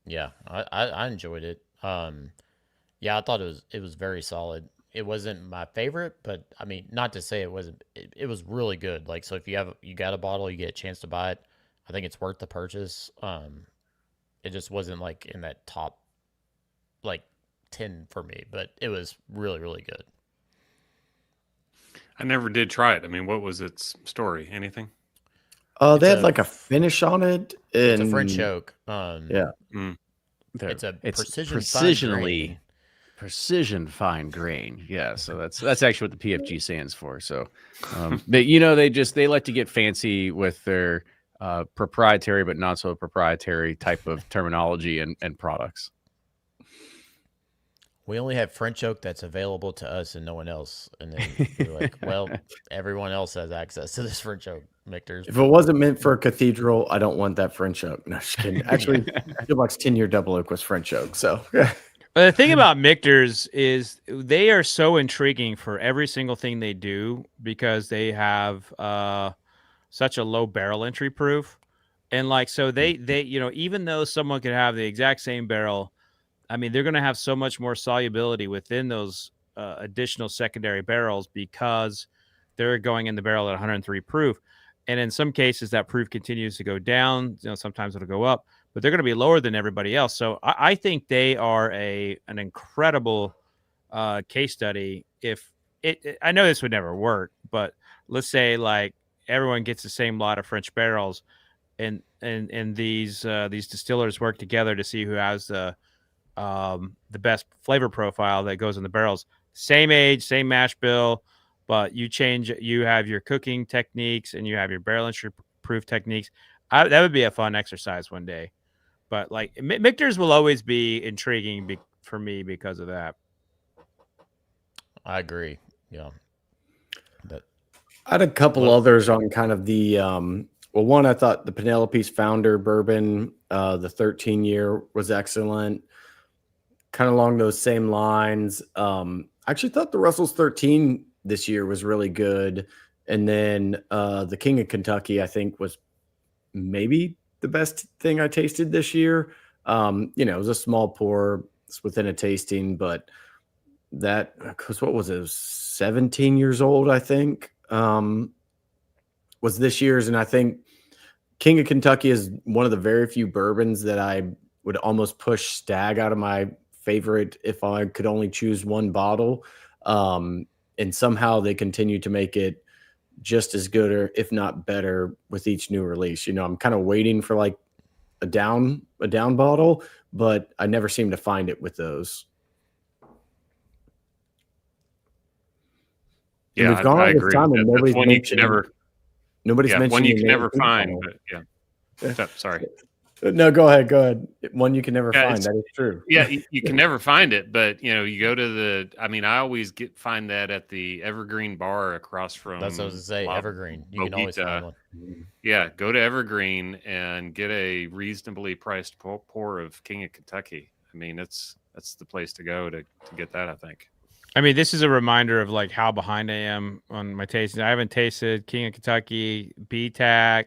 Yeah, I enjoyed it. Yeah, I thought it was very solid. It wasn't my favorite, but I mean, not to say it wasn't. It was really good. Like, so if you got a bottle, you get a chance to buy it. I think it's worth the purchase. It just wasn't like in that top, like 10 for me, but it was really, really good. I never did try it. I mean, what was its story? Anything? They had like a finish on it. It's a French oak. Yeah. It's a precision fine grain. Yeah, so that's actually what the PFG stands for. So they like to get fancy with their proprietary but not so proprietary type of terminology and products. We only have French oak that's available to us and no one else. And then you're like, well, everyone else has access to this French oak, Michter's. If it wasn't meant for a cathedral, I don't want that French oak. No, just kidding. Actually, Steelbox 10-year double oak was French oak. So the thing about Michter's is they are so intriguing for every single thing they do because they have such a low barrel entry proof. And like, so they even though someone could have the exact same barrel, I mean, they're going to have so much more solubility within those additional secondary barrels because they're going in the barrel at 103 proof. And in some cases, that proof continues to go down. Sometimes it'll go up, but they're going to be lower than everybody else. So I think they are an incredible case study. I know this would never work, but let's say like everyone gets the same lot of French barrels, and these distillers work together to see who has the best flavor profile that goes in the barrels. Same age, same mash bill, but you have your cooking techniques and you have your barrel entry proof techniques. That would be a fun exercise one day. But like Michter's will always be intriguing for me because of that. I agree. Yeah. I had a couple others on kind of the Well, one, I thought the Penelope's Founder bourbon, the 13-year was excellent. Kind of along those same lines. I actually thought the Russell's 13 this year was really good. And then the King of Kentucky, I think, was maybe the best thing I tasted this year. It was a small pour. It's within a tasting, but that, because what was it? It was 17 years old, I think, was this year's. And I think King of Kentucky is one of the very few bourbons that I would almost push Stag out of my favorite if I could only choose one bottle. And somehow they continue to make it just as good, or if not better, with each new release. I'm kind of waiting for like a down bottle, but I never seem to find it with those. Yeah, we've gone I all this agree. time and That's one you can never. Nobody's mentioned one you can the never Maine find. bottle. But yeah, sorry. No, go ahead. One you can never Yeah, find. That is true. Yeah, you can never find it, but you go to I always find that at the Evergreen bar across from. That's what I was going to say. Evergreen. You can always find one. Yeah, go to Evergreen and get a reasonably priced pour of King of Kentucky. I mean, that's the place to go to get that, I think. I mean, this is a reminder of like how behind I am on my tasting. I haven't tasted King of Kentucky, BTAC,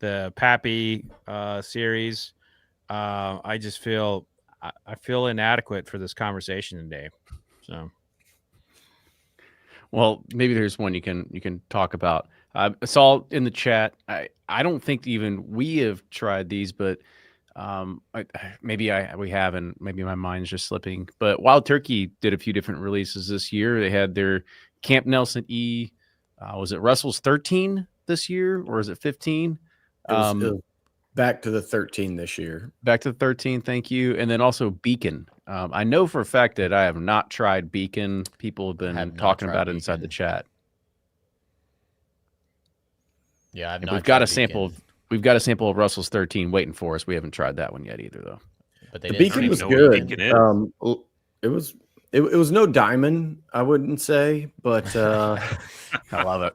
the Pappy series. I just feel inadequate for this conversation today. So, well, maybe there's one you can talk about. It's all in the chat. I don't think even we have tried these, but we have, and maybe my mind's just slipping. But Wild Turkey did a few different releases this year. They had their Camp Nelson E. Was it Russell's 13 this year, or is it 15? It was back to the 13 this year. Back to the 13, thank you. And then also Beacon. I know for a fact that I have not tried Beacon. People have been talking about it inside the chat. Yeah, we've got a sample. We've got a sample of Russell's 13 waiting for us. We haven't tried that one yet either, though. But the Beacon was good. It was no diamond, I wouldn't say, but I love it.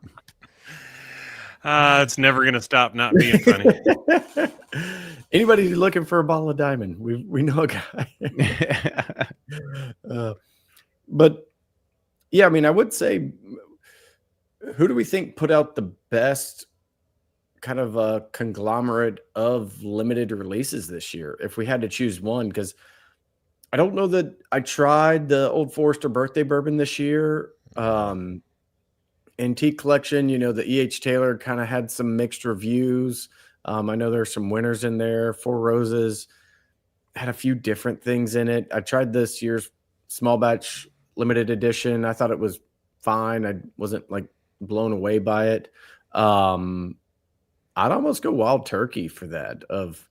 It's never going to stop not being funny. Anybody looking for a bottle of diamond, we know a guy. But yeah, I mean, I would say, who do we think put out the best kind of a conglomerate of limited releases this year, if we had to choose one? Because I don't know that I tried the Old Forester birthday bourbon this year. Antique Collection, the E.H. Taylor kind of had some mixed reviews. I know there's some winners in there. Four Roses had a few different things in it. I tried this year's small batch limited edition. I thought it was fine. I wasn't like blown away by it. I'd almost go Wild Turkey for that, of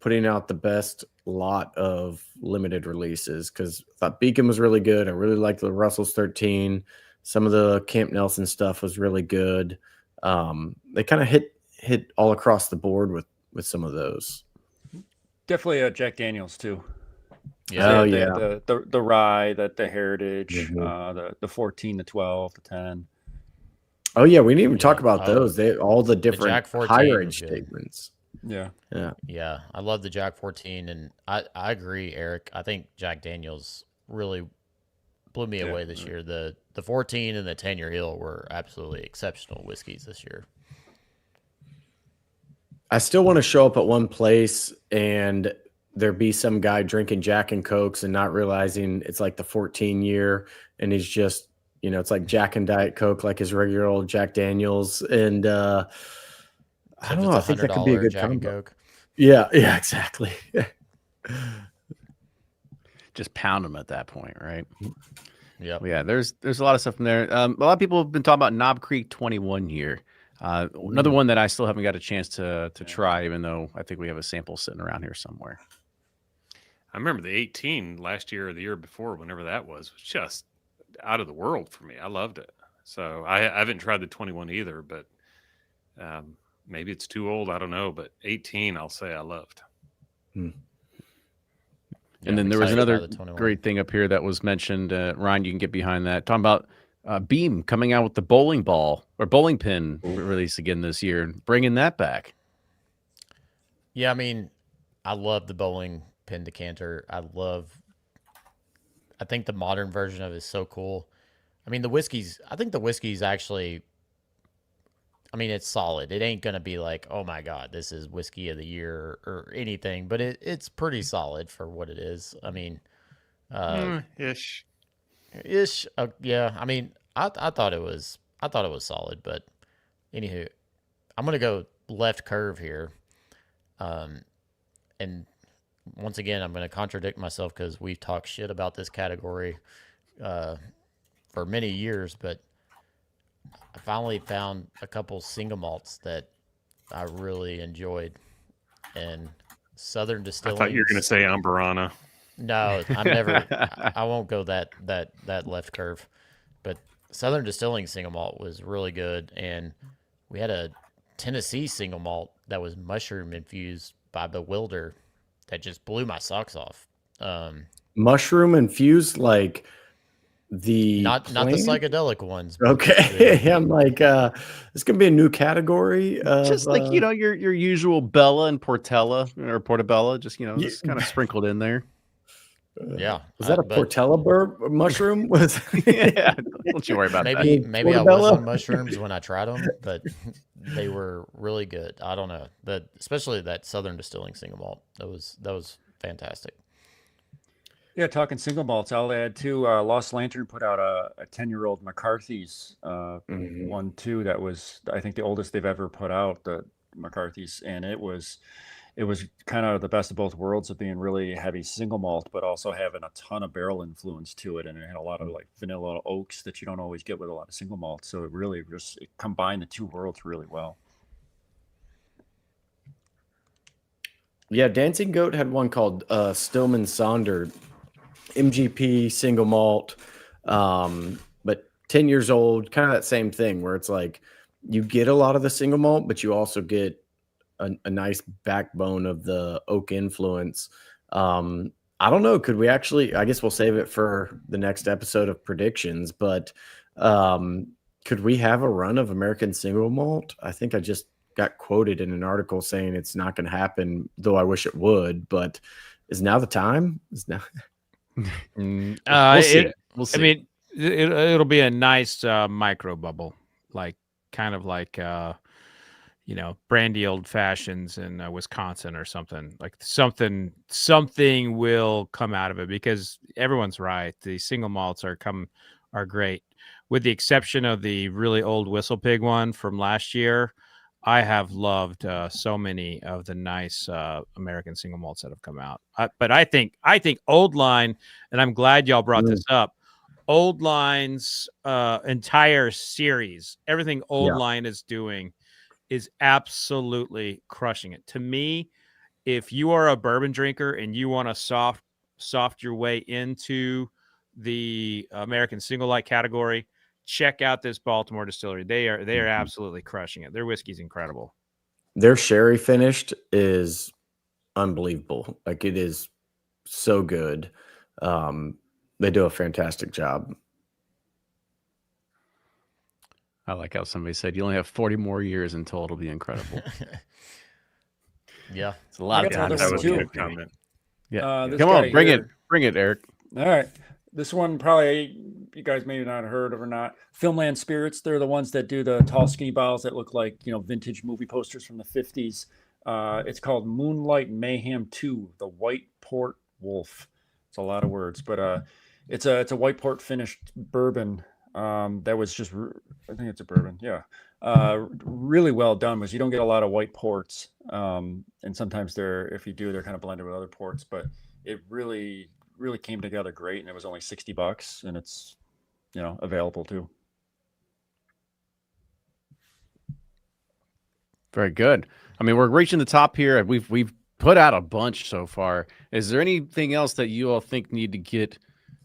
putting out the best lot of limited releases, because I thought Beacon was really good. I really liked the Russell's 13. Some of the Camp Nelson stuff was really good. They kind of hit all across the board with some of those. Definitely Jack Daniels too. Yeah. The rye, the heritage, Mm-hmm. the 14, the 12, the 10. Oh yeah, we didn't even talk about those. All the different higher age statements. Yeah. I love the Jack 14, and I agree, Eric. I think Jack Daniels really blew me away this year. The 14 and the 10-year hill were absolutely exceptional whiskeys this year. I still want to show up at one place and there be some guy drinking Jack and Cokes and not realizing it's like the 14-year, and he's just, it's like Jack and Diet Coke, like his regular old Jack Daniels. And I don't know. I think that could be a good Jack and combo. Coke. Yeah, exactly. Just pound them at that point, right? Yeah. Yeah, there's a lot of stuff in there. A lot of people have been talking about Knob Creek 21 here. Another one that I still haven't got a chance to try, even though I think we have a sample sitting around here somewhere. I remember the 18 last year or the year before, whenever that was just out of the world for me. I loved it. So I haven't tried the 21 either, but maybe it's too old. I don't know. But 18, I'll say I loved. And then there was another great thing up here that was mentioned. Ryan, you can get behind that. Talking about Beam coming out with the bowling ball or bowling pin release again this year, and bringing that back. Yeah, I mean, I love the bowling pin decanter. I think the modern version of it is so cool. I mean, I think the whiskey's actually, I mean, it's solid. It ain't going to be like, oh my God, this is whiskey of the year or anything, but it's pretty solid for what it is. I mean, Ish. yeah. I mean, I thought it was solid, but anywho, I'm going to go left curve here. And once again, I'm going to contradict myself because we've talked shit about this category for many years, but I finally found a couple single malts that I really enjoyed. And Southern I Distilling. thought you were going to say Ambarana. No, I'm never. I won't go that left curve. But Southern Distilling single malt was really good, and we had a Tennessee single malt that was mushroom infused by Bewilder that just blew my socks off. Mushroom infused, like the not the psychedelic ones. Okay, I'm like, this could be a new category. Just like your usual Bella and Portella or Portobello, just just kind of sprinkled in there. Yeah, was that a Portella mushroom? Was yeah, don't you worry about that. Maybe I was on mushrooms when I tried them, but they were really good. I don't know, especially that Southern Distilling single malt. That was fantastic. Yeah, talking single malts, I'll add too. Lost Lantern put out a 10-year-old McCarthy's one too. That was, I think, the oldest they've ever put out, the McCarthy's, and it was kind of the best of both worlds of being really heavy single malt, but also having a ton of barrel influence to it, and it had a lot of like vanilla oaks that you don't always get with a lot of single malt. So it really just combined the two worlds really well. Yeah, Dancing Goat had one called Stillman Sonder MGP single malt, but 10 years old, kind of that same thing where it's like you get a lot of the single malt, but you also get a nice backbone of the oak influence. I don't know. Could we actually, I guess we'll save it for the next episode of predictions, but could we have a run of American single malt? I think I just got quoted in an article saying it's not going to happen, though I wish it would, but is now the time? Is now... We'll see. I mean, it'll be a nice micro bubble, like kind of like brandy old fashions in Wisconsin or something. Like something will come out of it, because everyone's right. The single malts are great, with the exception of the really old Whistle Pig one from last year. I have loved so many of the nice American single malts that have come out. But I think Old Line, and I'm glad y'all brought this up, Old Line's entire series, everything Old Line is doing is absolutely crushing it. To me, if you are a bourbon drinker and you want to soft your way into the American single light category, check out this Baltimore distillery. They are absolutely crushing it. Their whiskey's incredible. Their sherry finished is unbelievable. Like, it is so good. They do a fantastic job. I like how somebody said you only have 40 more years until it'll be incredible. Yeah, it's a lot of time. That was a good comment. Yeah, come on, bring it, Eric. All right. This one probably you guys may not have heard of or not. Filmland Spirits, they're the ones that do the tall skinny bottles that look like, vintage movie posters from the 50s. It's called Moonlight Mayhem 2, the White Port Wolf. It's a lot of words, but it's a white port finished bourbon that was just, I think it's a bourbon, yeah. Really well done, because you don't get a lot of white ports, and sometimes if you do, they're kind of blended with other ports, but it really came together great, and it was only $60, and it's available too. Very good. I mean, we're reaching the top here. We've put out a bunch so far. Is there anything else that you all think need to get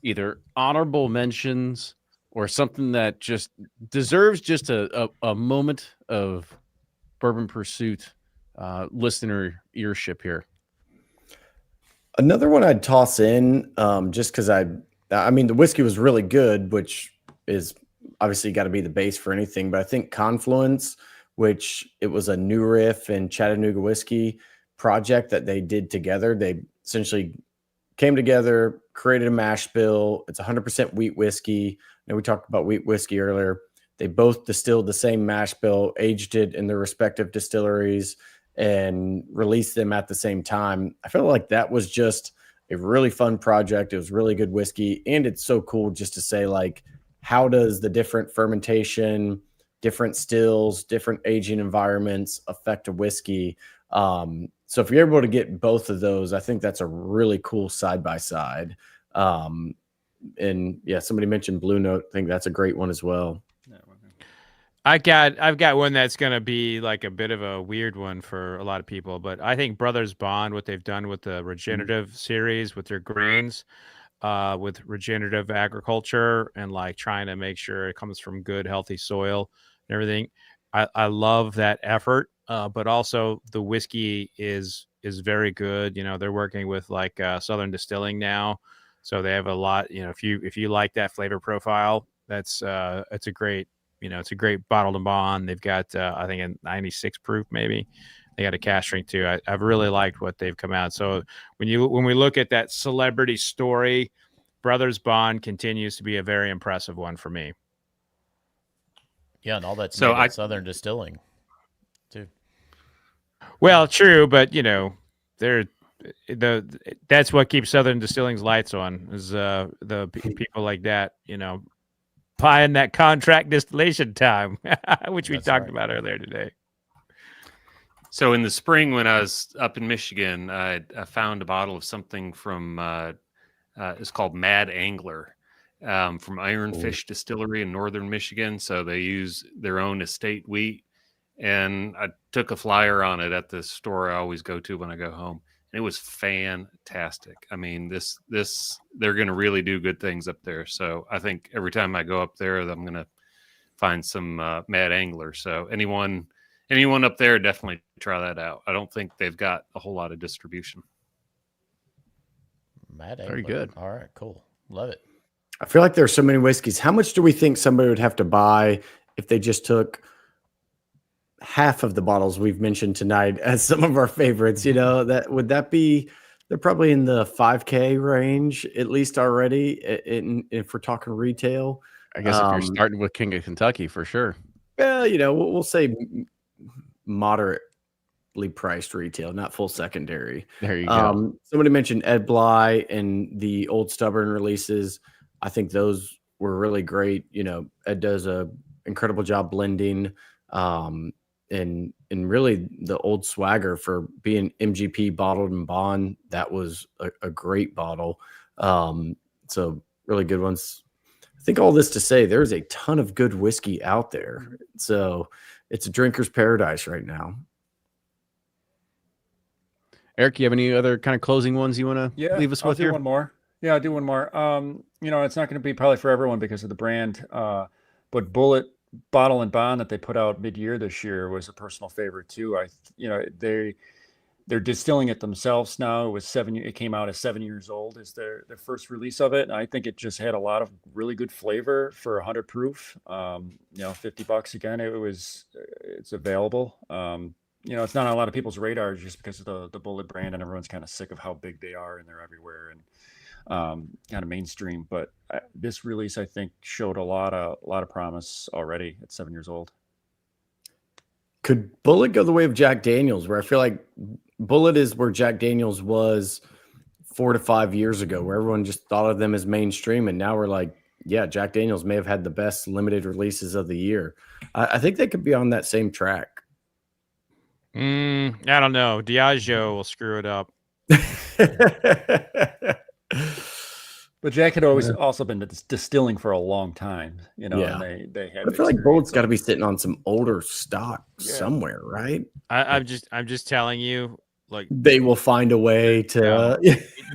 either honorable mentions or something that just deserves just a moment of Bourbon Pursuit listener earship here? Another one I'd toss in, just because I mean, the whiskey was really good, which is obviously got to be the base for anything, but I think Confluence, which it was a New Riff and Chattanooga whiskey project that they did together. They essentially came together, created a mash bill. It's 100% wheat whiskey. And we talked about wheat whiskey earlier. They both distilled the same mash bill, aged it in their respective distilleries, and released them at the same time. I felt like that was just a really fun project. It was really good whiskey. And it's so cool just to say, like, how does the different fermentation, different stills, different aging environments affect a whiskey? So if you're able to get both of those, I think that's a really cool side by side. And yeah, somebody mentioned Blue Note. I think that's a great one as well. I've got one that's gonna be like a bit of a weird one for a lot of people, but I think Brothers Bond, what they've done with the regenerative series with their grains, with regenerative agriculture and like trying to make sure it comes from good, healthy soil and everything. I love that effort. But also the whiskey is very good. You know, they're working with like Southern Distilling now, so they have a lot. You know, if you like that flavor profile, it's a great, it's a great bottled and bond. They've got I think a 96 proof maybe. They got a cask strength too. I've really liked what they've come out. So when we look at that celebrity story, Brothers Bond continues to be a very impressive one for me. Yeah, and all that Southern Distilling too. Well, true, but that's what keeps Southern Distilling's lights on is the people like that, buying that contract distillation time, which we talked about earlier today. So in the spring, when I was up in Michigan, I found a bottle of something from it's called Mad Angler from Ironfish Distillery in northern Michigan. So they use their own estate wheat. And I took a flyer on it at the store I always go to when I go home. And it was fantastic. I mean, they're going to really do good things up there. So I think every time I go up there, I'm going to find some Mad Angler. So anyone up there, definitely try that out. I don't think they've got a whole lot of distribution. Mad Angler. Very good. All right, cool. Love it. I feel like there's so many whiskeys. How much do we think somebody would have to buy if they just took half of the bottles we've mentioned tonight as some of our favorites? Would that be, they're probably in the 5K range at least already if we're talking retail. I guess if you're starting with King of Kentucky, for sure. Well, we'll say moderately priced retail, not full secondary. There you go. Somebody mentioned Ed Bly and the Old Stubborn releases. I think those were really great. Ed does a incredible job blending. And really the Old Swagger for being MGP bottled and bond, that was a great bottle. So really good ones. I think all this to say there's a ton of good whiskey out there. So it's a drinker's paradise right now. Eric, you have any other kind of closing ones you want to leave us with here? One more. Yeah, I'll do one more. It's not going to be probably for everyone because of the brand, but Bullet Bottle and Bond that they put out mid-year this year was a personal favorite too. They're distilling it themselves now. It came out as 7 years old is their first release of it. And I think it just had a lot of really good flavor for 100 proof. $50 again. It's available. It's not on a lot of people's radars just because of the Bullet brand, and everyone's kind of sick of how big they are and they're everywhere and kind of mainstream. But this release, I think, showed a lot of promise already at 7 years old. Could Bullet go the way of Jack Daniels, where I feel like Bullet is where Jack Daniels was 4 to 5 years ago, where everyone just thought of them as mainstream, and now we're like, yeah, Jack Daniels may have had the best limited releases of the year. I think they could be on that same track. I don't know. Diageo will screw it up. But Jack had always also been distilling for a long time, and they had. I feel like Bullet's got to be sitting on some older stock somewhere, right? I'm just telling you, like they will find a way to.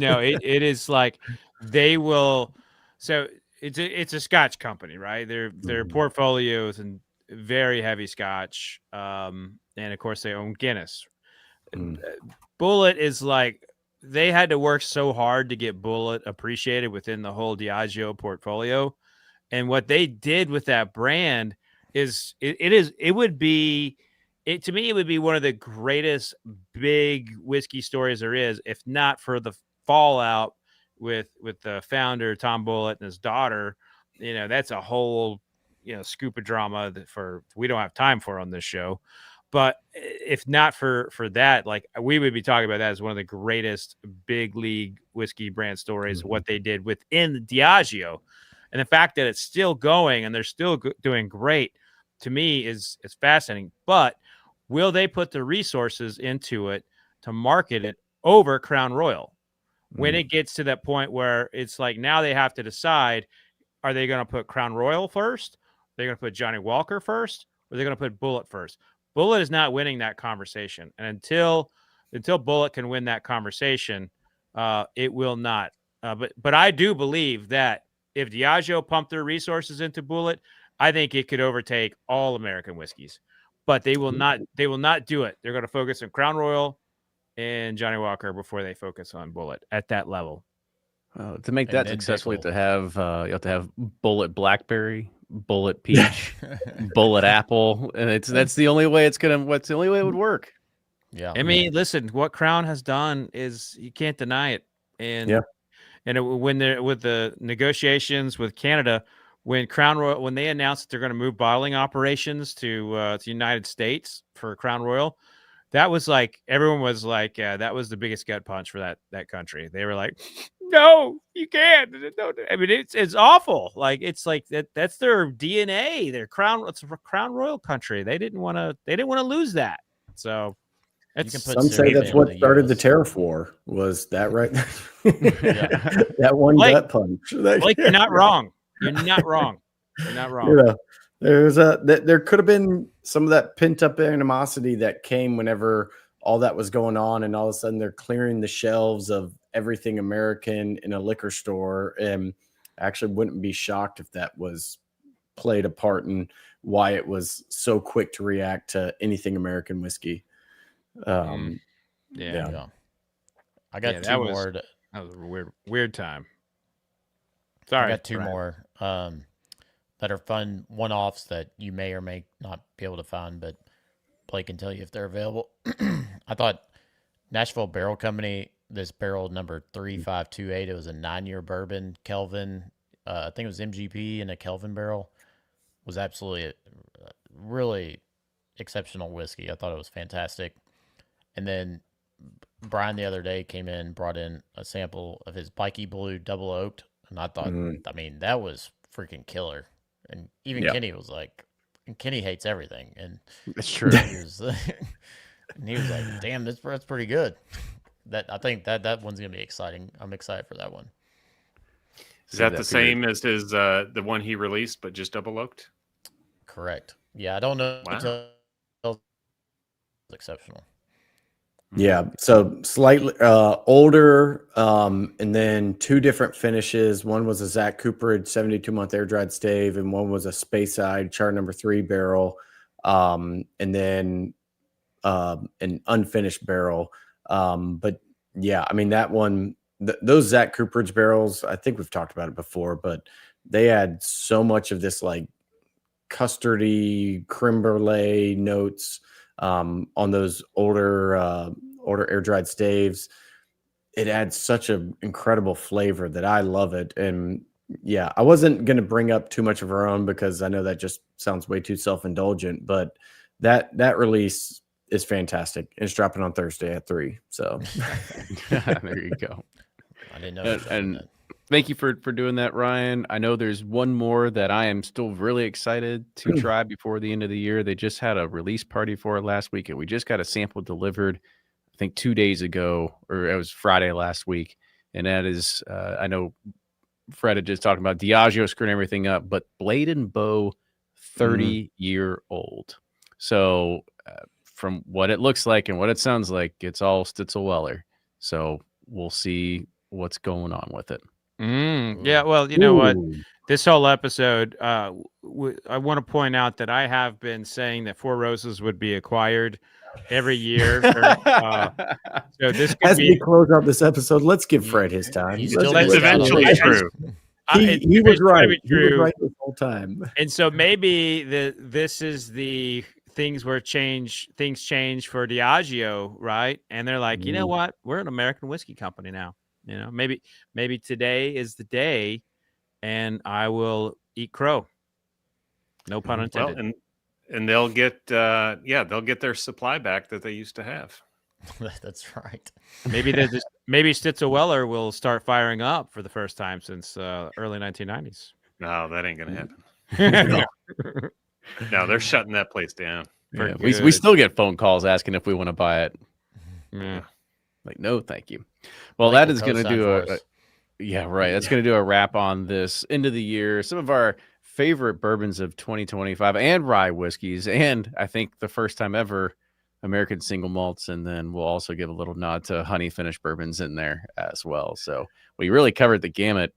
No, it is like they will. So it's a Scotch company, right? Their portfolio is in very heavy Scotch, and of course they own Guinness. Bullet is like. They had to work so hard to get Bullet appreciated within the whole Diageo portfolio And what they did with that brand is it would be to me, it would be one of the greatest big whiskey stories there is, if not for the fallout with the founder, Tom Bullitt, and his daughter. That's a whole, scoop of drama that we don't have time for on this show. But if not for that, like, we would be talking about that as one of the greatest big league whiskey brand stories, what they did within Diageo. And the fact that it's still going and they're still doing great, to me, is fascinating. But will they put the resources into it to market it over Crown Royal when it gets to that point where it's like, now they have to decide, are they going to put Crown Royal first? Are they going to put Johnny Walker first? Or are they going to put Bullet first? Bullet is not winning that conversation. And until Bullet can win that conversation, it will not. But I do believe that if Diageo pumped their resources into Bullet, I think it could overtake all American whiskeys. But they will not. They will not do it. They're going to focus on Crown Royal and Johnny Walker before they focus on Bullet at that level. To make that successful, you have to have Bullet Blackberry, Bullet Peach, Bullet Apple, and that's the only way it's gonna. What's the only way it would work? Yeah, I mean, listen, what Crown has done is, you can't deny it. And when they're with the negotiations with Canada, when Crown Royal, when they announced that they're going to move bottling operations to the United States for Crown Royal, that was like, everyone was like, that was the biggest gut punch for that country. They were like, no, you can't. No, I mean, it's awful. Like, it's like that's their DNA. It's a Crown Royal country. They didn't want to lose that. So some say that's what started the tariff war. Was that right? That one gut punch. Like, you're not wrong. You're not wrong. You're not wrong. There could have been some of that pent up animosity that came whenever all that was going on, and all of a sudden they're clearing the shelves of everything American in a liquor store. And I actually wouldn't be shocked if that was played a part in why it was so quick to react to anything American whiskey. I got two more. That was a weird time. Sorry, I got two more that are fun one-offs that you may or may not be able to find, but Blake can tell you if they're available. I thought Nashville Barrel Company, this barrel number 3528, it was a 9-year bourbon, Kelvin. I think it was MGP in a Kelvin barrel. Was absolutely a really exceptional whiskey. I thought it was fantastic. And then Brian the other day came in, brought in a sample of his Pikey Blue double oaked, and I thought, I mean, that was freaking killer. And even Kenny was like, and Kenny hates everything, and that's true. He was like, "Damn, that's pretty good." I think that one's gonna be exciting. I'm excited for that one. Is that the same as his the one he released, but just double oaked? Correct. Yeah, I don't know. Wow. Exceptional. Yeah, so slightly older, and then two different finishes. One was a Zach Cooperage 72-month air dried stave, and one was a Speyside Char No. 3 barrel, and then an unfinished barrel. But yeah, I mean, that one, those Zach Cooperage barrels, I think we've talked about it before, but they had so much of this like custardy creme brulee notes on those older air dried staves. It adds such an incredible flavor that I love it. And yeah, I wasn't going to bring up too much of our own because I know that just sounds way too self-indulgent, but that release is fantastic. It's dropping on Thursday at 3. So there you go. I didn't know. And thank you for doing that, Ryan. I know there's one more that I am still really excited to try before the end of the year. They just had a release party for it last week, and we just got a sample delivered, I think 2 days ago, or it was Friday last week. And that is, I know Fred had just talked about Diageo screwing everything up, but Blade and Bow 30-year-old. So from what it looks like and what it sounds like, it's all Stitzel-Weller. So we'll see what's going on with it. Yeah, well, you know what? This whole episode, I want to point out that I have been saying that Four Roses would be acquired every year. So this could as we close out this episode, let's give Fred his time. That's eventually true. He was it's gotta right. be He was true. right the whole time. And so maybe this is the things change for Diageo, right? And they're like, you know what? We're an American whiskey company now. You know, maybe today is the day, and I will eat crow. No pun intended. Well, and they'll get they'll get their supply back that they used to have. That's right. Maybe Stitzel Weller will start firing up for the first time since early 1990s. No, that ain't gonna happen. No, they're shutting that place down. Yeah, we still get phone calls asking if we want to buy it. Yeah. Like, no, thank you. Well, Blake that will is going to co-sign do for a us. yeah, right. That's going to do a wrap on this end of the year. Some of our favorite bourbons of 2025 and rye whiskeys, and I think the first time ever American single malts, and then we'll also give a little nod to honey finished bourbons in there as well. So we really covered the gamut.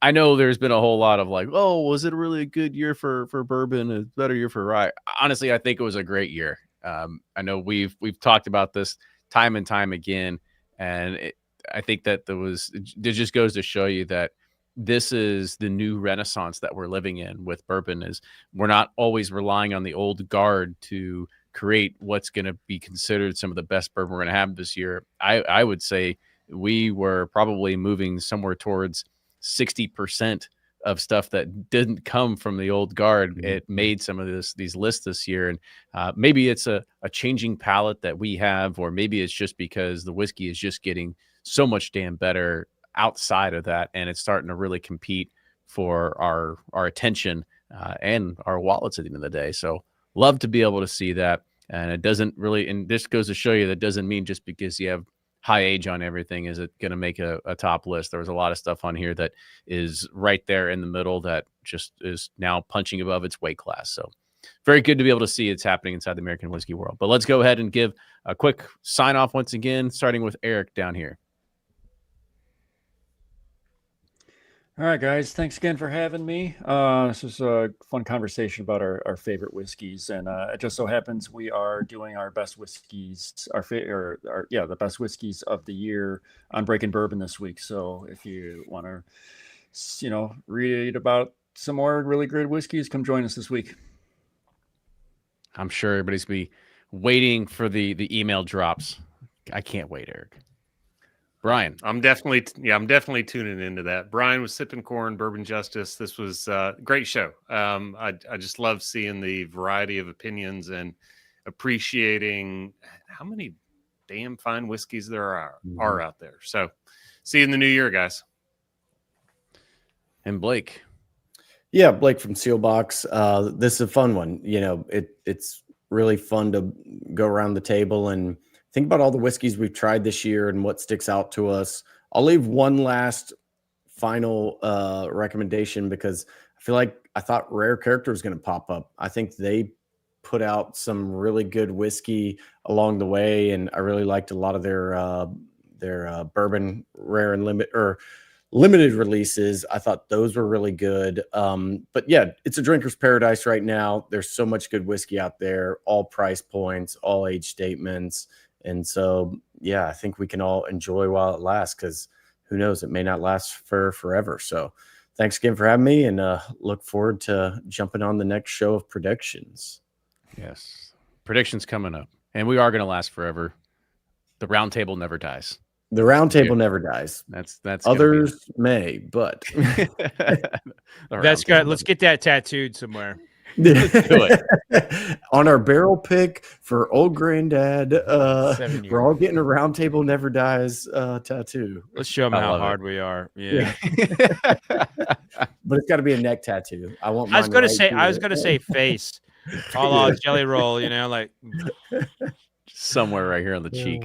I know there's been a whole lot of like, oh, was it really a good year for bourbon? A better year for rye? Honestly, I think it was a great year. I know we've talked about this time and time again, and I think that it just goes to show you that this is the new renaissance that we're living in with bourbon. Is we're not always relying on the old guard to create what's going to be considered some of the best bourbon we're going to have this year. I would say we were probably moving somewhere towards 60% of stuff that didn't come from the old guard. It made some of these lists this year. And maybe it's a changing palate that we have, or maybe it's just because the whiskey is just getting so much damn better outside of that. And it's starting to really compete for our attention and our wallets at the end of the day. So love to be able to see that. And it doesn't really, and this goes to show you that doesn't mean just because you have high age on everything is it going to make a top list. There was a lot of stuff on here that is right there in the middle that just is now punching above its weight class. So very good to be able to see it's happening inside the American whiskey world. But let's go ahead and give a quick sign off once again, starting with Eric down here. All right, guys. Thanks again for having me. This was a fun conversation about our favorite whiskeys, and it just so happens we are doing our best whiskeys, the best whiskeys of the year on Breaking Bourbon this week. So if you want to, read about some more really great whiskeys, come join us this week. I'm sure everybody's be waiting for the email drops. I can't wait, Eric. Brian. I'm definitely tuning into that. Brian was sipping corn, Bourbon Justice. This was a great show. I just love seeing the variety of opinions and appreciating how many damn fine whiskeys there are out there. So see you in the new year, guys. And Blake. Yeah, Blake from Sealbox. This is a fun one. It's really fun to go around the table and think about all the whiskeys we've tried this year and what sticks out to us. I'll leave one last final recommendation because I thought Rare Character was going to pop up. I think they put out some really good whiskey along the way, and I really liked a lot of their bourbon rare and limited releases. I thought those were really good. But yeah, it's a drinker's paradise right now. There's so much good whiskey out there, all price points, all age statements. And so, yeah, I think we can all enjoy while it lasts, because who knows, it may not last for forever. So thanks again for having me, and look forward to jumping on the next show of predictions. Yes. Predictions coming up. And we are going to last forever. The Roundtable never dies. The Roundtable never dies. That's Others may, but that's good. Let's get that tattooed somewhere. Let's do it. On our barrel pick for old granddad. 7 years. We're all getting a Roundtable never dies tattoo. Let's show them I how love hard we are. Yeah. But it's got to be a neck tattoo. I want. I was mine gonna say face. All jelly roll, like somewhere right here on the cheek.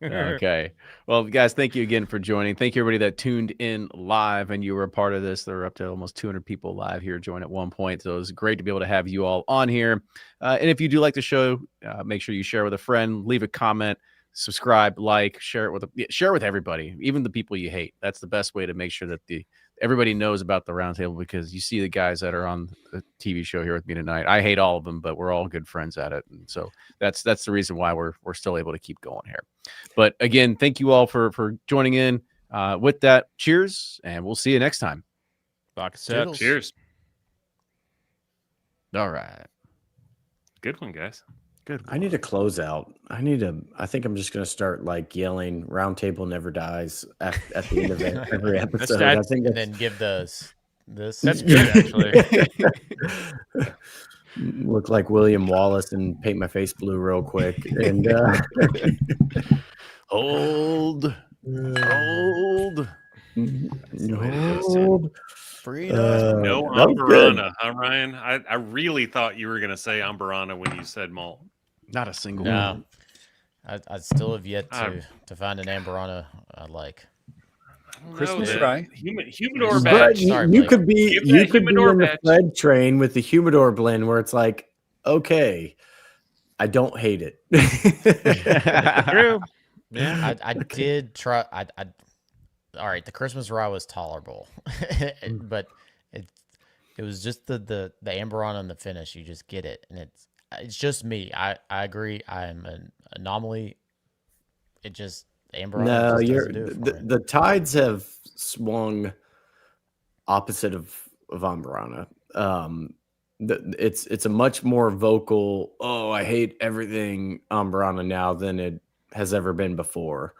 Okay. Well, guys, thank you again for joining. Thank you, everybody that tuned in live and you were a part of this. There were up to almost 200 people live here join at one point. So it was great to be able to have you all on here. And if you do like the show, make sure you share with a friend, leave a comment, subscribe, like, share it with everybody, even the people you hate. That's the best way to make sure that everybody knows about the Roundtable, because you see the guys that are on the TV show here with me tonight. I hate all of them, but we're all good friends at it. And so that's the reason why we're still able to keep going here. But again, thank you all for joining in. With that, cheers, and we'll see you next time. Vodka sips. Toodles. Cheers. All right. Good one, guys. Good. I need a closeout. I think I'm just gonna start like yelling "Roundtable never dies" at the end of every episode. I think And then give this. That's good, actually. look like William Wallace and paint my face blue real quick. And Hold. Freedom. No that was good. Amberana, huh, Ryan? I really thought you were going to say Amberana when you said malt. Not a single No, I still have yet I- to find an Amberana I like. Christmas that rye. Humidor But batch. Sorry, you Blake. could be Give you that could be humidor in the batch. Fred train with the humidor blend where it's like, okay, I don't hate it. True. Yeah. I did try. All right. The Christmas rye was tolerable, but it was just the Amberana and the finish. You just get it, and it's just me. I agree. I'm an anomaly. It just Amberana. No, just you're doesn't do it for me. the tides have swung opposite of Amberana. It's a much more vocal, oh, I hate everything Amberana now than it has ever been before.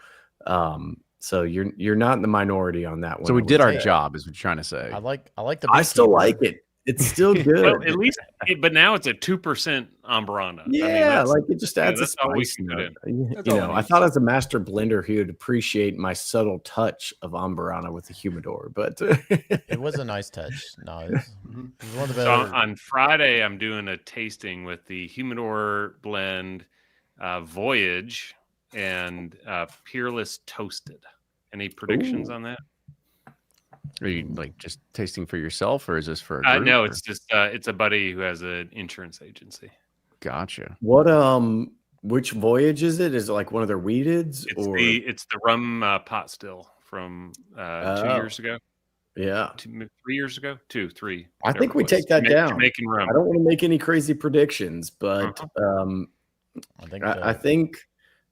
So you're not in the minority on that one. So we I did would our say. job, is what you're trying to say. I like the. I still Beekeeper. like it. It's still good. Well, at least, but now it's a 2% Amberana. Yeah, I mean, that's, like it just adds a that's all we spice can put note. in. You That's all it know, I needs. thought as a master blender he would appreciate my subtle touch of Amberana with the humidor, but It was a nice touch. No, it was one of the So better. on Friday, I'm doing a tasting with the Humidor blend, Voyage, and Peerless Toasted. Any predictions on that? Are you like just tasting for yourself, or is this for a group? No, or- it's just it's a buddy who has an insurance agency. Gotcha. what which voyage is it? Is it like one of their weededs or It's the rum pot still from 2 Oh. years ago, yeah? 3 years ago, 3. I whatever think it we was. take that down. Jamaican rum. I don't want to make any crazy predictions, but I think. I think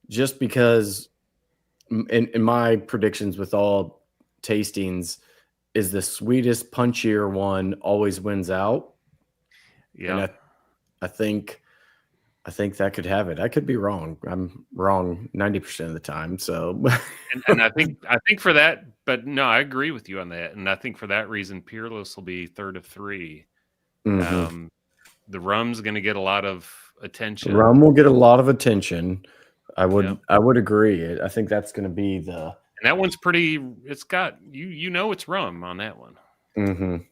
just because in my predictions with all tastings is the sweetest, punchier one always wins out. Yeah. And I think that could have it. I could be wrong. I'm wrong 90% of the time. So and I think for that, but no, I agree with you on that. And I think for that reason, Peerless will be third of 3. Mhm. The rum's going to get a lot of attention. Rum will get a lot of attention. I would Yeah. I would agree. I think that's going to be the And that one's pretty. It's got you know it's rum on that one. mhm.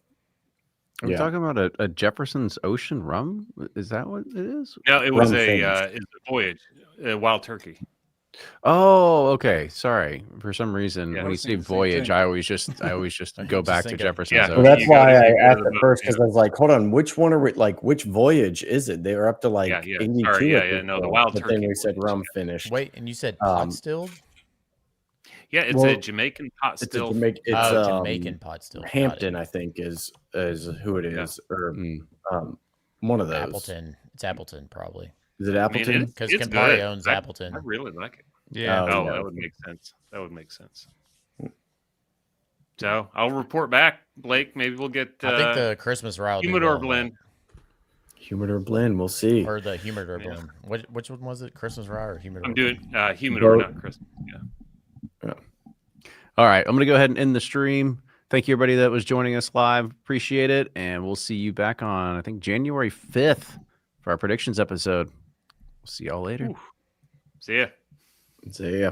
Are we Yeah. talking about a Jefferson's Ocean rum? Is that what it is? No, it was Rum a finished. it's a Voyage, Wild Turkey. Oh, okay. Sorry. For some reason, Yeah, I when you was say thinking the same Voyage, thing. I always just go just back to thinking- Jefferson's Yeah. Ocean. Well, that's You gotta why I think asked of at the first boat, because I was like, hold on, which one are we like? Which voyage is it? They were up to like Yeah, yeah. 82. Sorry, at yeah, this no, the point, Wild but then Turkey we said voyage, rum finished. Wait, and you said pot Um, stilled? Yeah, it's Well, a Jamaican pot It's a still. Jamaican. It's Jamaican pot still. Got it. Hampton, I think, is who it Yeah. is, or Mm. one of those. Appleton. It's Appleton probably Is it I mean, Appleton? because it's Campari good. owns I Appleton. really like it. Yeah. Oh, Oh, yeah. that would make sense. That would make sense. So I'll report back, Blake. Maybe we'll get I think the Christmas rye will do Humidor well on that. blend. Humidor blend. We'll see. Or the humidor Yeah. blend. Which one was it? Christmas rye or humidor? I'm doing Humidor, Both. not Christmas. Yeah. All right. I'm going to go ahead and end the stream. Thank you, everybody that was joining us live. Appreciate it. And we'll see you back on, I think, January 5th for our predictions episode. We'll see y'all later. See ya. So yeah.